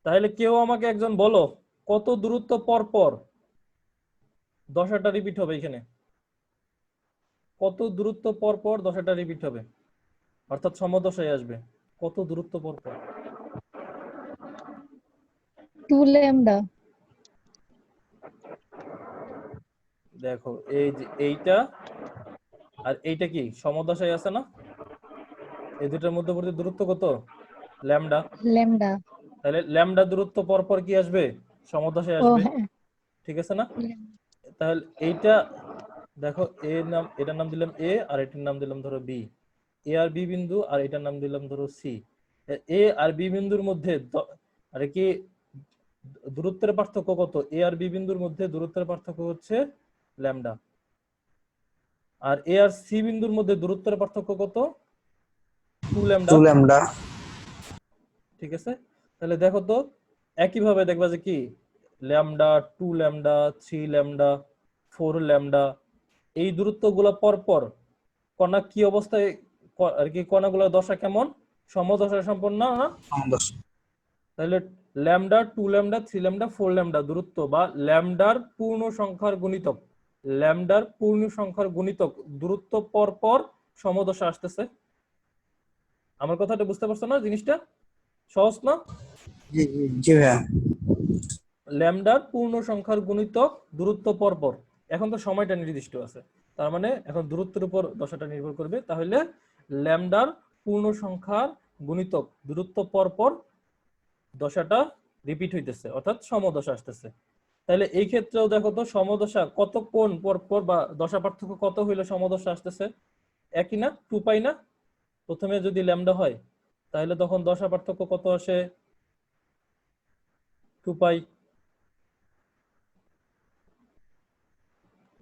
তাহলে কেউ আমাকে একজন বলো কত দূরত্ব পর পর দশাটা রিপিট হবে এখানে? কত দূরত্ব পর পর দশাটা রিপিট হবে, অর্থাৎ সমদশায় আসবে? কত দূরত্ব পর পর? 2 ল্যামডা। দেখো এই যে এইটা আর এইটা কি সমদশায় আছে না? এই দুটার মধ্যবর্তী দূরত্ব কত? ল্যামডা। ল্যামডা। তাহলে ল্যামডা দূরত্ব পর পর কি আসবে? সমদশায় ও আসবে, হ্যাঁ। ঠিক আছে না? তাহলে এইটা দেখো, এটার নাম দিলাম এ আর এটার নাম দিলাম ধরো বি। এ আর বি বিন্দু, আর এটার নাম দিলাম ধরো সি। এ আর বি বিন্দুর মধ্যে আরে কি দূরত্বের পার্থক্য কত? এ আর বি বিন্দুর মধ্যে দূরত্বের পার্থক্য হচ্ছে ল্যামডা। আর এ আর সি বিন্দুর মধ্যে দূরত্বের পার্থক্য কত? 2 ল্যামডা। 2 ল্যামডা। ঠিক আছে, তাহলে দেখো তো একইভাবে দেখবা যে কি ল্যামডা, 2 ল্যামডা, 3 ল্যামডা, 4 ল্যামডা, এই দূরত্বগুলো পর পর কণা কি অবস্থায় আর কি কণাগুলোর দশা কেমন? সমদশা সম্পন্ন না? সমদশা। তাহলে ল্যামডা, 2 ল্যামডা, 3 ল্যামডা, 4 ল্যামডা দূরত্ব বা ল্যামডার পূর্ণ সংখ্যার গুণিতক, ল্যামডার পূর্ণ সংখ্যার গুণিতক দূরত্ব পর পর সমদশা আসতেছে। আমার কথাটা বুঝতে পারছো না? জিনিসটা সহজ না? জি জি জি ভাইয়া। ল্যামডার পূর্ণ সংখ্যার গুণিতক দূরত্ব পর পর। এখন তো সময়টা নির্দিষ্ট আছে, তার মানে এখন দূরত্বের উপর দশাটা নির্ভর করবে। তাহলে ল্যামডার পূর্ণ সংখ্যার গুণিতক দূরত্ব পর পর দশাটা রিপিট হইতেছে, অর্থাৎ সমদশা আসতেছে। তাহলে এই ক্ষেত্রেও দেখো তো সমদশা কত কোণ পর পর বা দশা পার্থক্য কত হইলে সমদশা আসতেছে? একই না? 2 পাই না? প্রথমে যদি ল্যামডা হয় তাহলে তখন দশা পার্থক্য কত আসে? 2 পাই।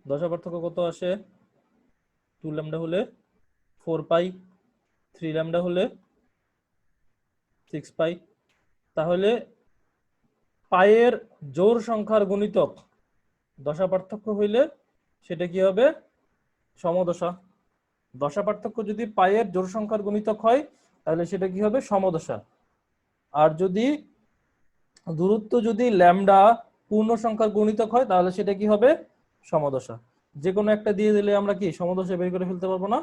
দশা পার্থক্য কত আসে? 2 ল্যামডা হলে 4 পাই, 3 ল্যামডা হলে 6 পাই। তাহলে পায়ের জোড় সংখ্যার গুণিতক দশা পার্থক্য হইলে সেটা কি হবে? সমদশা। দশা পার্থক্য যদি পায়ের জোড় সংখ্যার গুণিতক হয় তাহলে সেটা কি হবে? সমদশা। আর যদি দূরত্ব যদি ল্যামডা পূর্ণ সংখ্যার গুণিতক হয় তাহলে সেটা কি হবে? সমদশা। যে কোনো একটা দিয়ে দিলে আমরা কি সমদশা বের করে ফেলতে পারবো না?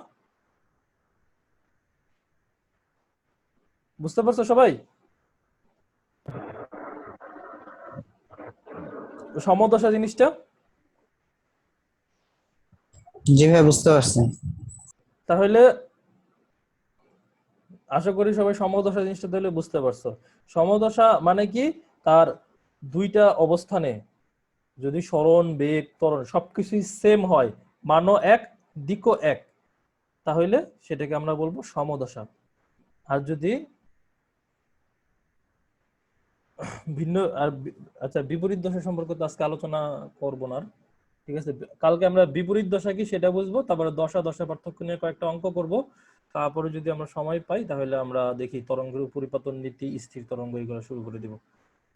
বুঝতে পারছো সবাই? সমদশা জিনিসটা জি ভাইয়া বুঝতে পারছি। তাহলে আশা করি সবাই সমদশা জিনিসটা তাহলে বুঝতে পারছো। সমদশা মানে কি? তার দুইটা অবস্থানে যদি সরণ, বেগ, ত্বরণ সবকিছুই সেম হয়, মানও এক, দিকও এক, তাহলে সেটাকে আমরা বলবো সমদশা। আর যদি ভিন্ন আচ্ছা বিপরীত দশা সম্পর্কে তো আজকে আলোচনা করবো না আর। ঠিক আছে, কালকে আমরা বিপরীত দশা কি সেটা বুঝবো, তারপরে দশা দশা পার্থক্য নিয়ে কয়েকটা অঙ্ক করব। তারপরে যদি আমরা সময় পাই তাহলে আমরা দেখি তরঙ্গের উপরিপতন নীতি, স্থির তরঙ্গ, এগুলো শুরু করে দিব।